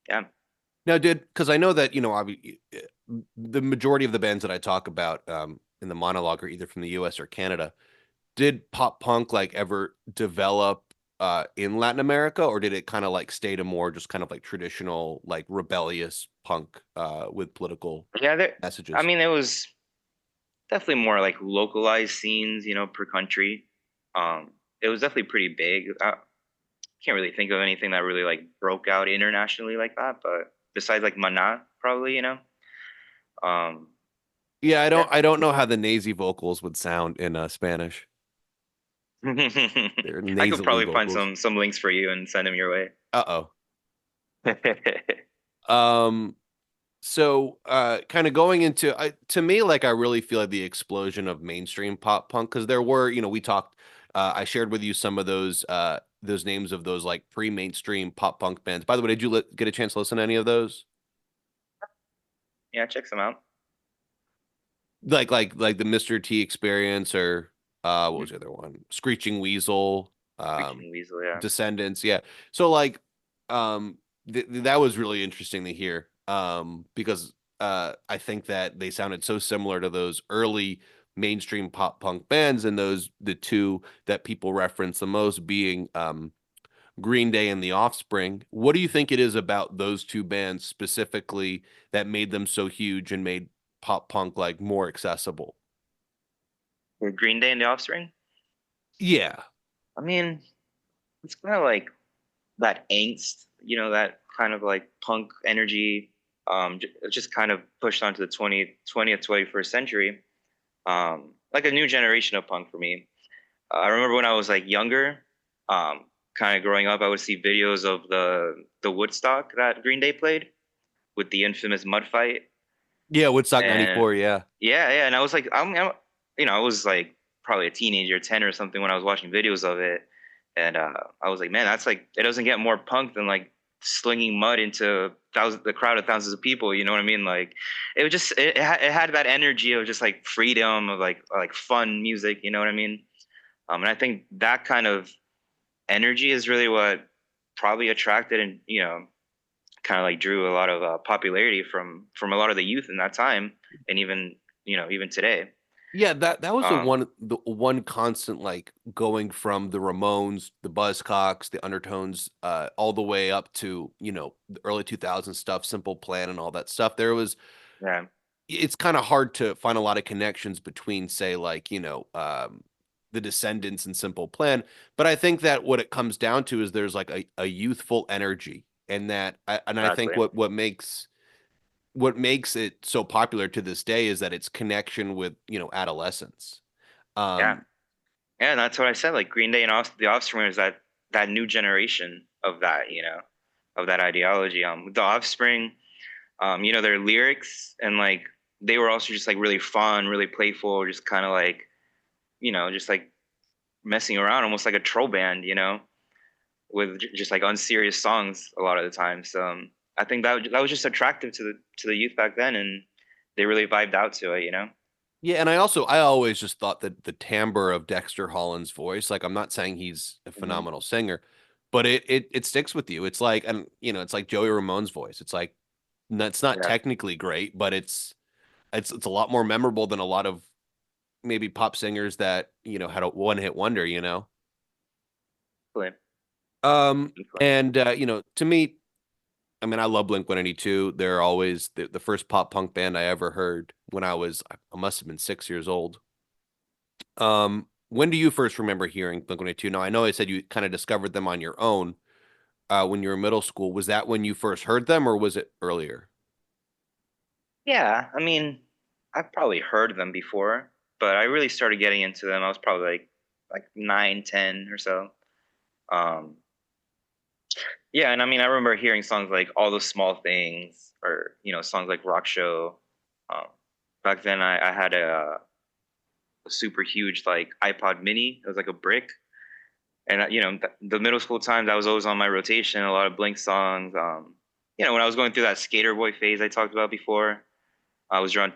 Yeah, Now, because I know that, the majority of the bands that I talk about in the monologue are either from the US or Canada. Did pop punk like ever develop in Latin America, or did it kind of like stay to more just kind of like traditional like rebellious punk with political yeah. There, I messages? mean, it was definitely more like localized scenes, per country. It was definitely pretty big. I can't really think of anything that really like broke out internationally like that, but besides like Mana, probably, Um, Yeah, I don't yeah. I don't know how the nasy vocals would sound in Spanish. They're I could nasally probably find vocals. some links for you and send them your way. Uh-oh. Um, so kind of going into to me, like I really feel like the explosion of mainstream pop punk, because there were, we talked I shared with you some of those names of those like pre-mainstream pop punk bands. By the way, did you get a chance to listen to any of those? Yeah, check some out. Like the Mr. T Experience, or what was Mhm. the other one? Screeching Weasel, Freaking Weasel, yeah. Descendants, yeah. So like that was really interesting to hear because I think that they sounded so similar to those early mainstream pop punk bands, and those the two that people reference the most being Green Day and The Offspring. What do you think it is about those two bands specifically that made them so huge and made pop punk like more accessible? Or Green Day and the Offspring. Yeah. I mean, it's kind of like that angst, that kind of like punk energy. It just kind of pushed onto the 20th, 21st century. Like a new generation of punk for me. I remember when I was like younger, um, kind of growing up, I would see videos of the Woodstock that Green Day played with the infamous mud fight. Yeah, Woodstock And 94, yeah. yeah, yeah, and I was like, I was like probably a teenager, 10 or something, when I was watching videos of it, and I was like, man, that's like, it doesn't get more punk than like slinging mud into the crowd of thousands of people. You know what I mean? Like, it was just it had that energy of just like freedom of like fun music. You know what I mean? And I think that kind of energy is really what probably attracted and kind of like drew a lot of popularity from a lot of the youth in that time, and even today. Yeah, that was Um, the one constant like going from the Ramones, the Buzzcocks, the Undertones, all the way up to, the early 2000s stuff, Simple Plan and all that stuff. yeah, It's kind of hard to find a lot of connections between, say, like, the Descendants and Simple Plan. But I think that what it comes down to is there's like a youthful energy, and I think exactly. what makes it so popular to this day is that its connection with, adolescence. Yeah, Um, yeah, and that's what I said. Like Green Day and the Offspring is that new generation of that, of that ideology. The Offspring, their lyrics and like they were also just like really fun, really playful, just kind of like just like messing around, almost like a troll band. with just like unserious songs a lot of the time. So I think that was just attractive to the youth back then, and they really vibed out to it, you know. Yeah, and I always just thought that the timbre of Dexter Holland's voice, like I'm not saying he's a Hmm. phenomenal singer, but it sticks with you. It's like, and it's like Joey Ramone's voice. It's like it's not Yeah, technically great, but it's a lot more memorable than a lot of maybe pop singers that, had a one-hit wonder. definitely. And to me, I mean, I love Blink-182. They're always the first pop punk band I ever heard when I must have been 6 years old. When do you first remember hearing Blink-182? Now, I know I said you kind of discovered them on your own when you were in middle school. Was that when you first heard them, or was it earlier? Yeah, I mean, I've probably heard them before, but I really started getting into them. I was probably like 9, 10 or so. Um, yeah, and I mean, I remember hearing songs like "All Those Small Things" or songs like "Rock Show." Um, Back then, I had a super huge like iPod Mini. It was like a brick, and the middle school times I was always on my rotation. A lot of Blink songs. When I was going through that skater boy phase I talked about before, I was drawn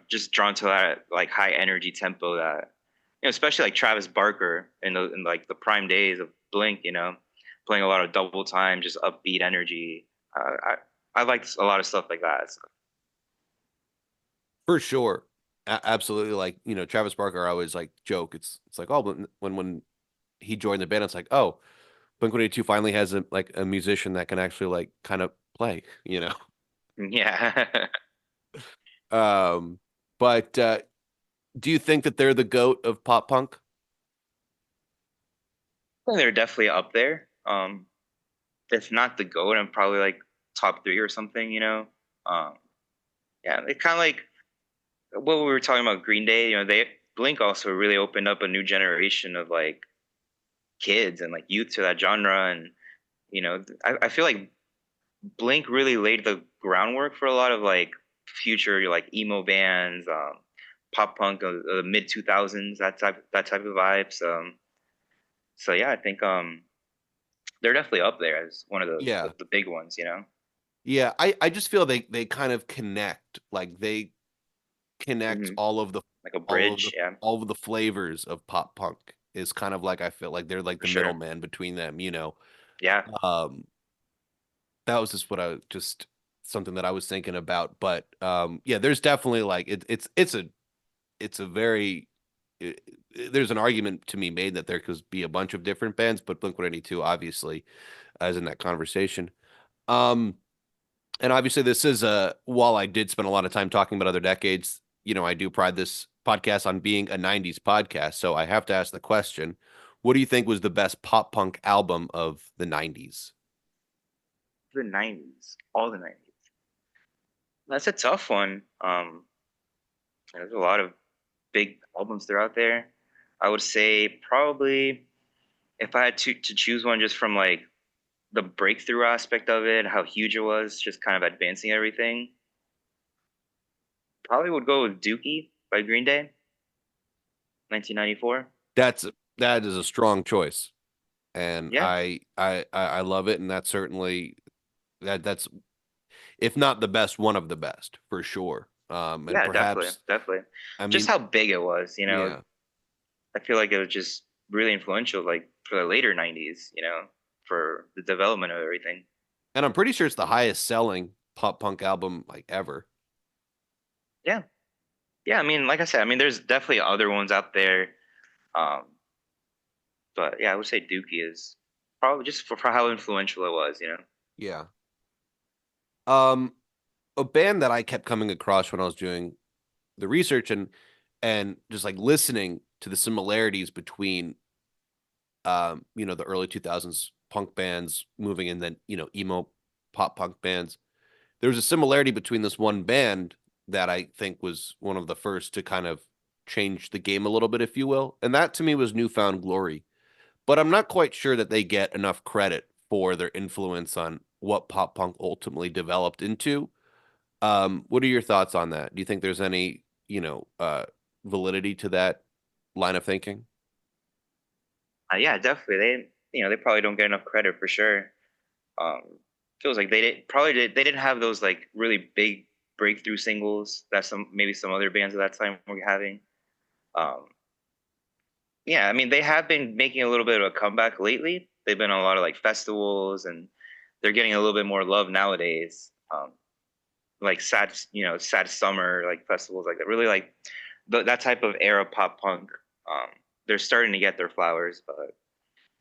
to that like high energy tempo that especially like Travis Barker in like the prime days of Blink, playing a lot of double time, just upbeat energy. I liked a lot of stuff like that. So, For sure. Absolutely. Like, Travis Barker, I always like joke. It's like, oh, but when he joined the band, it's like, oh, Blink-182 finally has a musician that can actually like kind of play. yeah, Um, but do you think that they're the goat of pop punk? they're definitely up there. If not the goat, I'm probably like top three or something. Um, yeah, it kind of like what we were talking about Green Day. They Blink also really opened up a new generation of like kids and like youth to that genre, and I feel like Blink really laid the groundwork for a lot of like future like emo bands, pop punk of the mid 2000s, that type of vibes. So yeah, I think they're definitely up there as one of the Yeah. the big ones. Yeah. I just feel they kind of connect. Like they connect Hmm. Like a all of the bridge, yeah, all of the flavors of pop punk is kind of like I feel like they're like for the sure. middleman between them. Yeah. Um that was just what I just something that I was thinking about. But yeah, there's definitely like it's a very it, there's an argument to be made that there could be a bunch of different bands, but Blink-182 obviously is in that conversation. Um and obviously this is while I did spend a lot of time talking about other decades, I do pride this podcast on being a 90s podcast. So I have to ask the question, what do you think was the best pop punk album of the 90s? The '90s, all the '90s. That's a tough one. There's a lot of big albums throughout there. I would say probably if I had to choose one just from like the breakthrough aspect of it, how huge it was, just kind of advancing everything, probably would go with Dookie by Green Day, 1994. That's that is a strong choice. And Yeah, I love it, and that's certainly that's if not the best, one of the best for sure. And yeah, definitely, perhaps definitely. I Just mean, how big it was. yeah, I feel like it was just really influential, like for the later '90s, for the development of everything. and I'm pretty sure it's the highest selling pop punk album like ever. Yeah, yeah. I mean, like I said, I mean, there's definitely other ones out there. Um, but yeah, I would say Dookie is probably just for how influential it was. Yeah. Um, a band that I kept coming across when I was doing the research and just like listening to the similarities between the early 2000s punk bands moving and then, emo pop punk bands. There was a similarity between this one band that I think was one of the first to kind of change the game a little bit, if you will. And that to me was Newfound Glory. But I'm not quite sure that they get enough credit for their influence on what pop punk ultimately developed into. What are your thoughts on that? Do you think there's any, validity to that line of thinking? Yeah, definitely. they probably don't get enough credit for sure. Um, Feels like they didn't have those like really big breakthrough singles that some other bands at that time were having. Um, yeah, I mean they have been making a little bit of a comeback lately. They've been on a lot of like festivals and they're getting a little bit more love nowadays. Like sad summer like festivals like that. Really like that type of era pop punk. Um, they're starting to get their flowers, but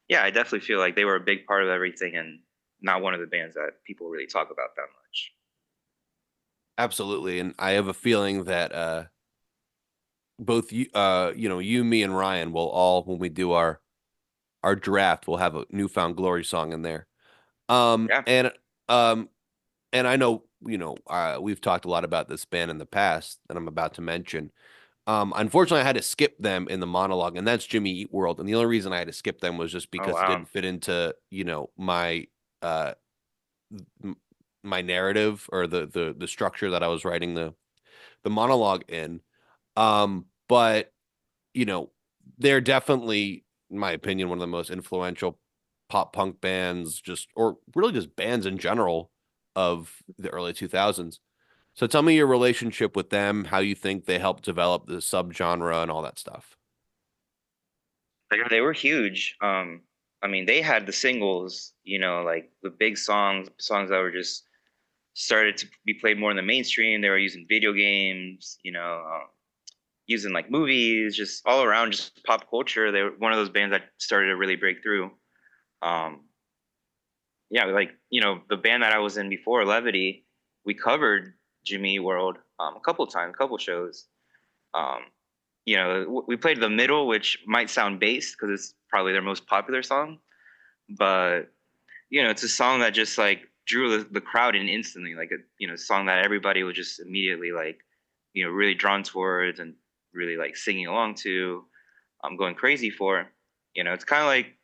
yeah, I definitely feel like they were a big part of everything and not one of the bands that people really talk about that much. Absolutely. And I have a feeling that both you, me, and Ryan will all, when we do our draft, will have a newfound glory song in there. Um, Yeah. and um, and I know we've talked a lot about this band in the past that I'm about to mention. Unfortunately, I had to skip them in the monologue, and that's Jimmy Eat World. And the only reason I had to skip them was just Oh because it wow. didn't fit into uh my narrative or the structure that I was writing the monologue in. But you know, they're definitely, in my opinion, one of the most influential pop punk bands, just or really just bands in general of the early 2000s. So tell me your relationship with them, how you think they helped develop the subgenre and all that stuff. Like they were huge. I mean, they had the singles, like the big songs that were just started to be played more in the mainstream. They were using video games, using like movies, just all around, just pop culture. They were one of those bands that started to really break through. Um, yeah, like the band that I was in before, Levity, we covered Jimmy Eat World a couple times, a couple shows. Um, we played the middle, which might sound bass because it's probably their most popular song, but it's a song that just like drew the crowd in instantly, like a song that everybody was just immediately like really drawn towards and really like singing along to, going crazy for. It's kind of like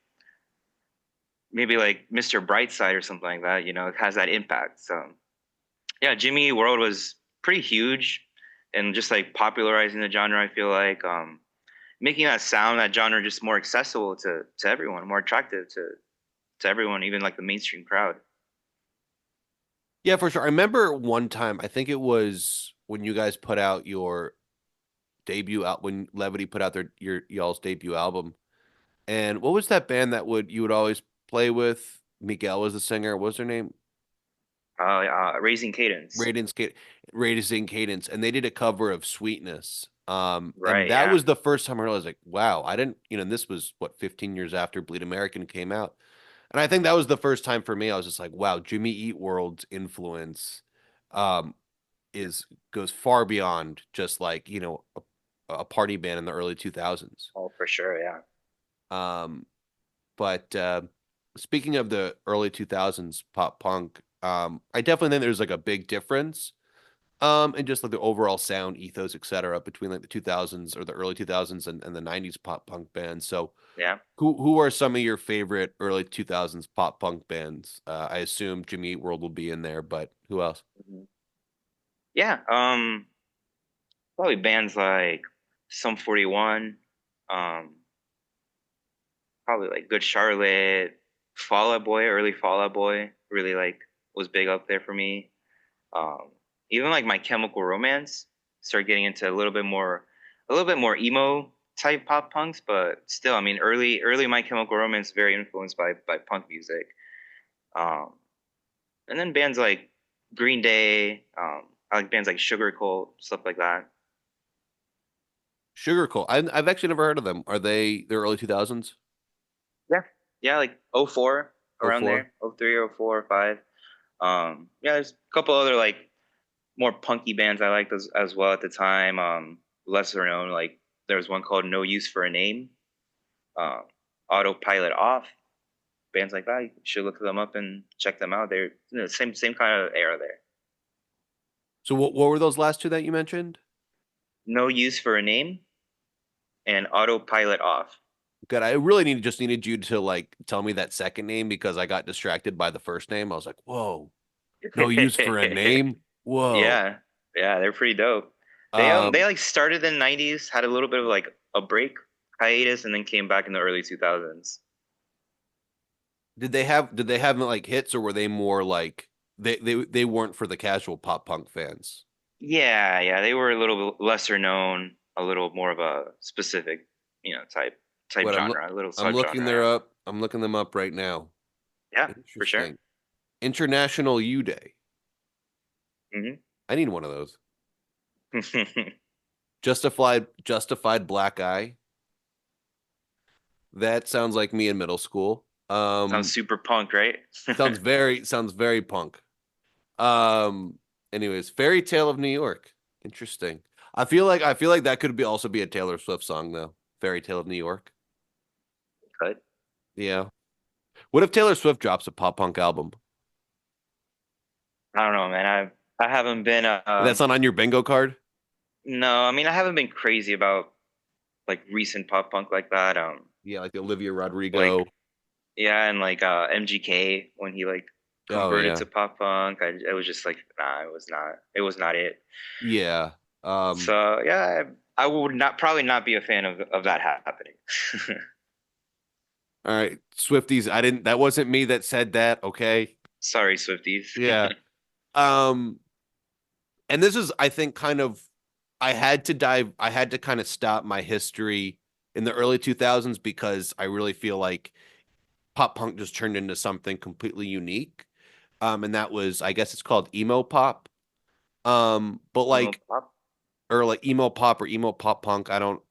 maybe like Mr. Brightside or something like that. It has that impact. So yeah, Jimmy Eat World was pretty huge and just like popularizing the genre. I feel like making that genre just more accessible to everyone, more attractive to everyone, even like the mainstream crowd. Yeah, for sure. I remember one time, I think it was when you guys put out your debut out when Levity put out their your y'all's debut album. And what was that band that would you would always play with? Miguel was the singer. What was their name? Raising Cadence. Raising Cadence, Raising Cadence, and they did a cover of Sweetness. And Right. that Yeah. was the first time I realized, like, wow, I didn't, and this was what 15 years after Bleed American came out, and I think that was the first time for me. I was just like, wow, Jimmy Eat World's influence, um, is goes far beyond just like a party band in the early 2000s. Oh, for sure. Yeah. Um, but speaking of the early 2000s pop punk, I definitely think there's like a big difference and just like the overall sound ethos, etc., between like the 2000s or the early 2000s and the 90s pop punk bands. So, Yeah. who are some of your favorite early 2000s pop punk bands? I assume Jimmy Eat World will be in there, but who else? Mhm. Yeah. Probably bands like Sum 41, um, probably like Good Charlotte, Fall Out Boy, early Fall Out Boy, really like was big up there for me. Um, Even like My Chemical Romance started getting into a little bit more emo type pop punks, but still, I mean, early My Chemical Romance very influenced by punk music. Um, and then bands like Green Day, I like bands like Sugar Cult, stuff like that. Sugar Cult. I've actually never heard of them. Are they the early 2000s? Yeah, yeah, like '04 Oh around four. there, '03, '04, '05. Yeah, there's a couple other like more punky bands I liked as well at the time. Lesser known, like there was one called No Use for a Name, um, Autopilot Off, bands like that. You should look them up and check them out. They're same kind of era there. So what were those last two that you mentioned? No Use for a Name and Autopilot Off. Good. I really just needed you to like tell me that second name because I got distracted by the first name. I was like, whoa, no use for a name. Whoa. Yeah, yeah, they're pretty dope. They Um, like started in the '90s, had a little bit of like a break hiatus, and then came back in the early 2000s. did they have like hits, or were they more like they weren't for the casual pop punk fans? Yeah, yeah, they were a little bit lesser known, a little more of a specific, type What genre, a little I'm looking subgenre. there Yeah, up. I'm looking them up right now. yeah, for sure. Interesting. International U Day. Hmm. I need one of those. Justified Black Eye. That sounds like me in middle school. Sounds super punk, right? Sounds very punk. Um, anyways, Fairy Tale of New York. Interesting. I feel like that could be also be a Taylor Swift song though. Fairy Tale of New York. But Yeah. What if Taylor Swift drops a pop punk album? I don't know, man. I haven't been That's not on your bingo card? no, I mean I haven't been crazy about like recent pop punk like that. Yeah, like Olivia Rodrigo. Like yeah, and like MGK when he like Oh converted yeah. to pop punk. I was just like, nah, it was not it. Yeah. Um, So yeah, I would not probably not be a fan of that happening. all right. Swifties, that wasn't me that said that, okay? Sorry, Swifties. Yeah. Um, and this is, I think, kind of I had to kind of stop my history in the early 2000s because I really feel like pop punk just turned into something completely unique. And that was, I guess it's called emo pop. But Emo like, pop. or like emo pop or emo pop punk. I don't,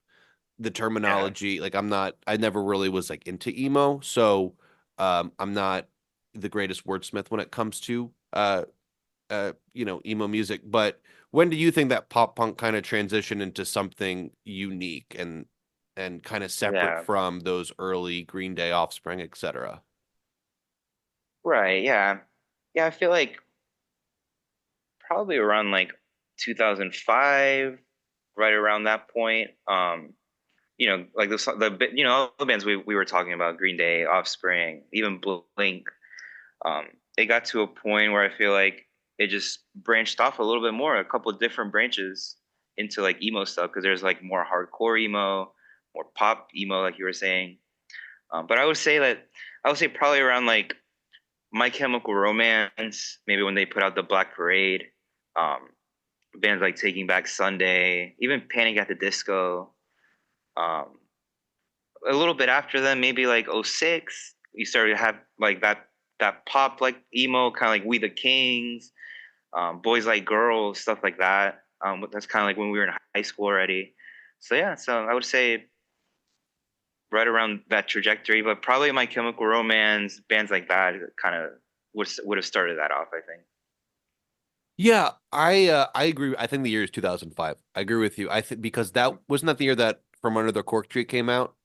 the Yeah, terminology, like I never really was like into emo. So, I'm not the greatest wordsmith when it comes to, emo music. But when do you think that pop punk kind of transitioned into something unique and kind of separate yeah, from those early Green Day, Offspring, etc.? right. Yeah, yeah. I feel like probably around like 2005, right around that point. Like all the bands we were talking about, Green Day, Offspring, even Blink. Um, it got to a point where I feel like it just branched off a little bit more, a couple of different branches into like emo stuff because there's like more hardcore emo, more pop emo, like you were saying. But I would say probably around like My Chemical Romance, maybe when they put out the Black Parade, um, bands like Taking Back Sunday, even Panic at the Disco. Um, a little bit after them, maybe like '06, you started to have like that pop like emo, kind of like We the Kings, Boys Like Girls, stuff like that. That's kind of like when we were in high school already. So yeah, so I would say right around that trajectory, but probably My Chemical Romance, bands like that, kind of would have started that off. I think. Yeah, I agree. I think the year is 2005. I agree with you. I think because that wasn't that the year that From Under the Cork Tree came out,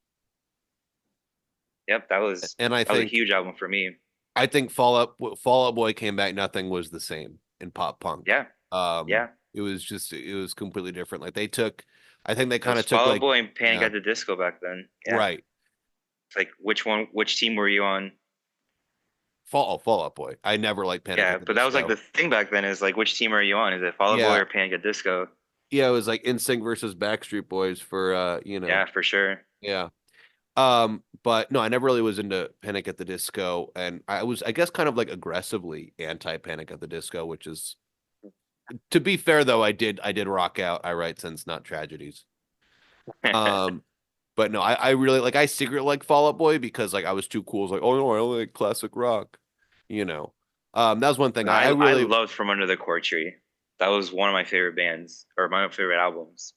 Yep, that was and I that was a think huge album for me. I think Fall Out Boy came back. Nothing was the same in pop punk. Yeah, yeah. It was completely different. Like they took, I think they It kind was of took Fall Out like, Boy and Panic yeah, at the Disco back then. Yeah, right. it's like which team were you on? Fall Out Boy. I never liked Panic Yeah, at the but that was like Disco. the thing back then is like which team are you on? Is it Fall Out Boy Yeah, or Panic at Disco? yeah. It was like NSYNC versus Backstreet Boys for, Yeah, for sure. yeah. But no, I never really was into Panic at the Disco, and I was, I guess, kind of like aggressively anti Panic at the Disco, which is, to be fair though, I did rock out. I write since not tragedies. Um, but no, I really like, I secretly like Fall Out Boy because like I was too cool. I was like, oh no, I only like classic rock, you know. That was one thing No, I I really, loved From Under the Cork Tree. That was one of my favorite bands or my favorite albums.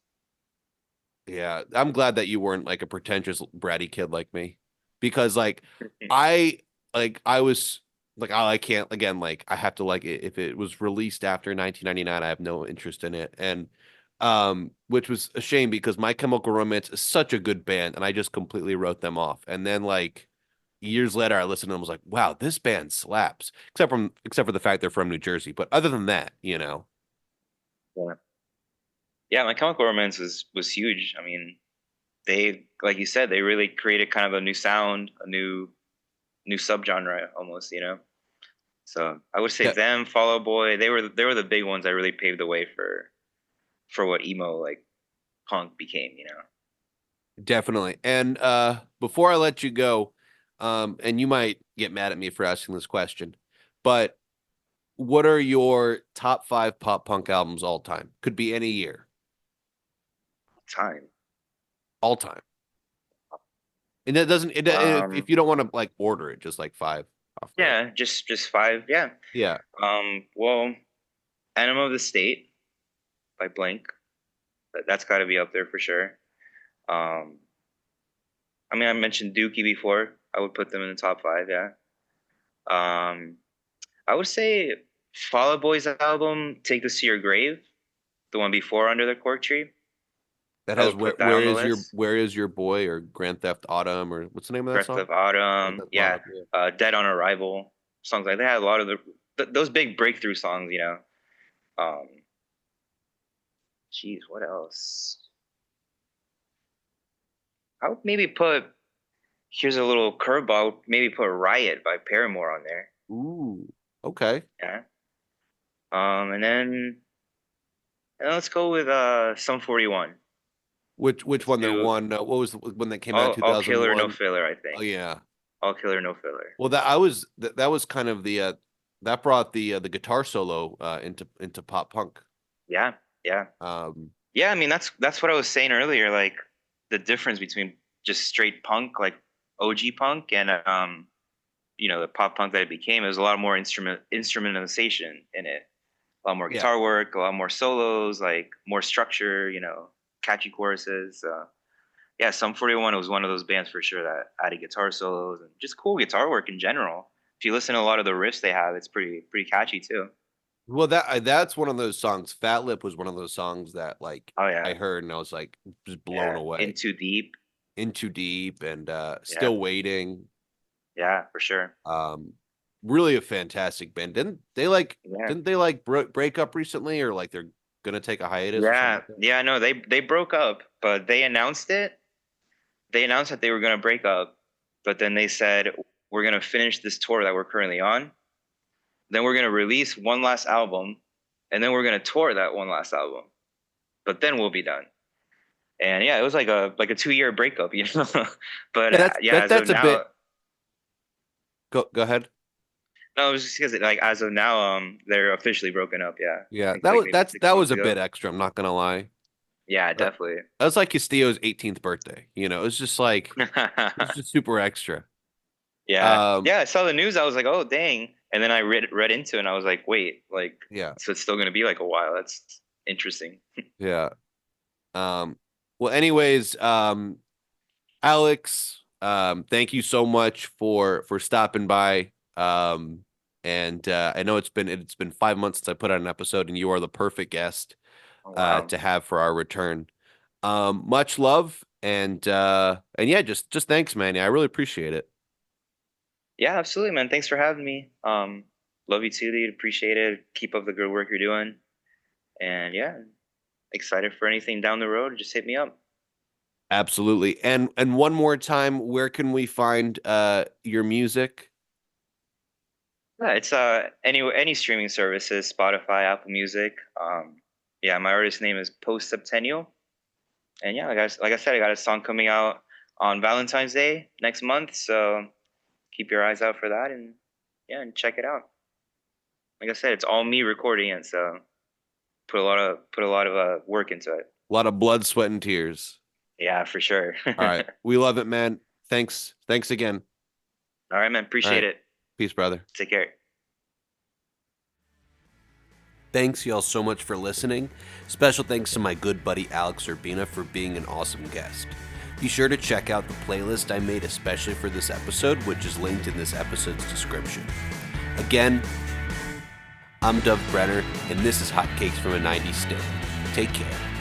yeah, I'm glad that you weren't like a pretentious bratty kid like me, because I I was like, oh, I can't, again, like I have to like it if it was released after 1999. I have no interest in it, and which was a shame because My Chemical Romance is such a good band, and I just completely wrote them off. And then like years later, I listened to them, and was like, wow, this band slaps, except for the fact they're from New Jersey. But other than that, Yeah, yeah. My Chemical Romance was huge. I mean, they like you said, they really created kind of a new sound, a new subgenre almost. So I would say yeah, them, Fall Out Boy. They were the big ones that really paved the way for what emo like punk became. definitely. And before I let you go, and you might get mad at me for asking this question, but what are your top 5 pop punk albums all time? Could be any year, Time. all time. And that doesn't if Um, you don't want to like order it, just like 5 off the. yeah, just five. Yeah. Yeah. Well, Enema of the State by Blink. That's got to be up there for sure. Um, I mean, I mentioned Dookie before. I would put them in the top five. Yeah. Um, I would say Fall Out Boy's album, Take This to Your Grave, the one before Under the Cork Tree. That I has would put that on the list. where is your boy or Grand Theft Autumn or what's the name of that Breath song? of Grand Autumn, Theft yeah. Autumn, yeah. Dead on Arrival, songs like they had a lot of those big breakthrough songs, you know. Um, Geez, what else? I would maybe put. Here's a little curveball. Maybe put Riot by Paramore on there. Ooh, okay. Yeah. And then let's go with Sum 41. Which Let's one? The do one? What was the one that came out in all killer, no 2001? filler. I Oh think yeah. all killer, no filler. Well, that was kind of the that brought the guitar solo into pop punk. Yeah, yeah, Um, yeah. I mean, that's what I was saying earlier. Like the difference between just straight punk, like OG punk, and the pop punk that it became. It was a lot more instrumentalization in it. A lot more yeah. guitar work, a lot more solos, like more structure. Catchy choruses. Yeah, Sum 41 was one of those bands for sure that added guitar solos and just cool guitar work in general. If you listen to a lot of the riffs they have, it's pretty catchy too. Well, that's one of those songs. Fat Lip was one of those songs that like Oh I yeah, heard and I was like just blown yeah. away. In Too Deep. In Too Deep and Yeah, Still Waiting. yeah, for sure. Um, really a fantastic band. Yeah, Didn't they like break up recently or like they're gonna take a hiatus or something yeah, like that? yeah. No, they broke up, but they announced it. They announced that they were gonna break up, but then they said we're gonna finish this tour that we're currently on. Then we're gonna release one last album, and then we're gonna tour that one last album. But then we'll be done. And yeah, it was like a 2 year breakup, you know. But Yeah, yeah, as of that's a now, bit. Go ahead. no, it was just because like as of now, they're officially broken up. Yeah, I Yeah, think like maybe six that months was a ago. bit extra. I'm not gonna lie. Yeah, That definitely. that was like Castillo's 18th birthday. You know, it's just like it's just super extra. Yeah, Um, yeah. I saw the news. I was like, oh dang. And then I read into it, and I was like, wait, like yeah, so it's still gonna be like a while. That's interesting. yeah. Well, anyways, Alex, thank you so much for stopping by. And I know it's been 5 months since I put out an episode, and you are the perfect guest Oh wow. to have for our return. Much love and yeah, just thanks, man. Yeah, I really appreciate it. Yeah, absolutely, man. Thanks for having me. Love you too, dude. Appreciate it. Keep up the good work you're doing. And yeah, excited for anything down the road. Just hit me up. Absolutely. And one more time, where can we find your music? Yeah, it's any streaming services, Spotify, Apple Music. Yeah, my artist name is Post Septennial. And yeah, like I said, I got a song coming out on Valentine's Day next month. So keep your eyes out for that and yeah, and check it out. Like I said, it's all me recording it, so put a lot of work into it. A lot of blood, sweat, and tears. Yeah, for sure. All right. We love it, man. Thanks. Thanks again. All right, man. All Appreciate right. it. Peace, brother. Take care. Thanks, y'all, so much for listening. Special thanks to my good buddy Alex Urbina for being an awesome guest. Be sure to check out the playlist I made especially for this episode, which is linked in this episode's description. Again, I'm Dove Brenner, and this is Hotcakes from a 90s Stand. Take care.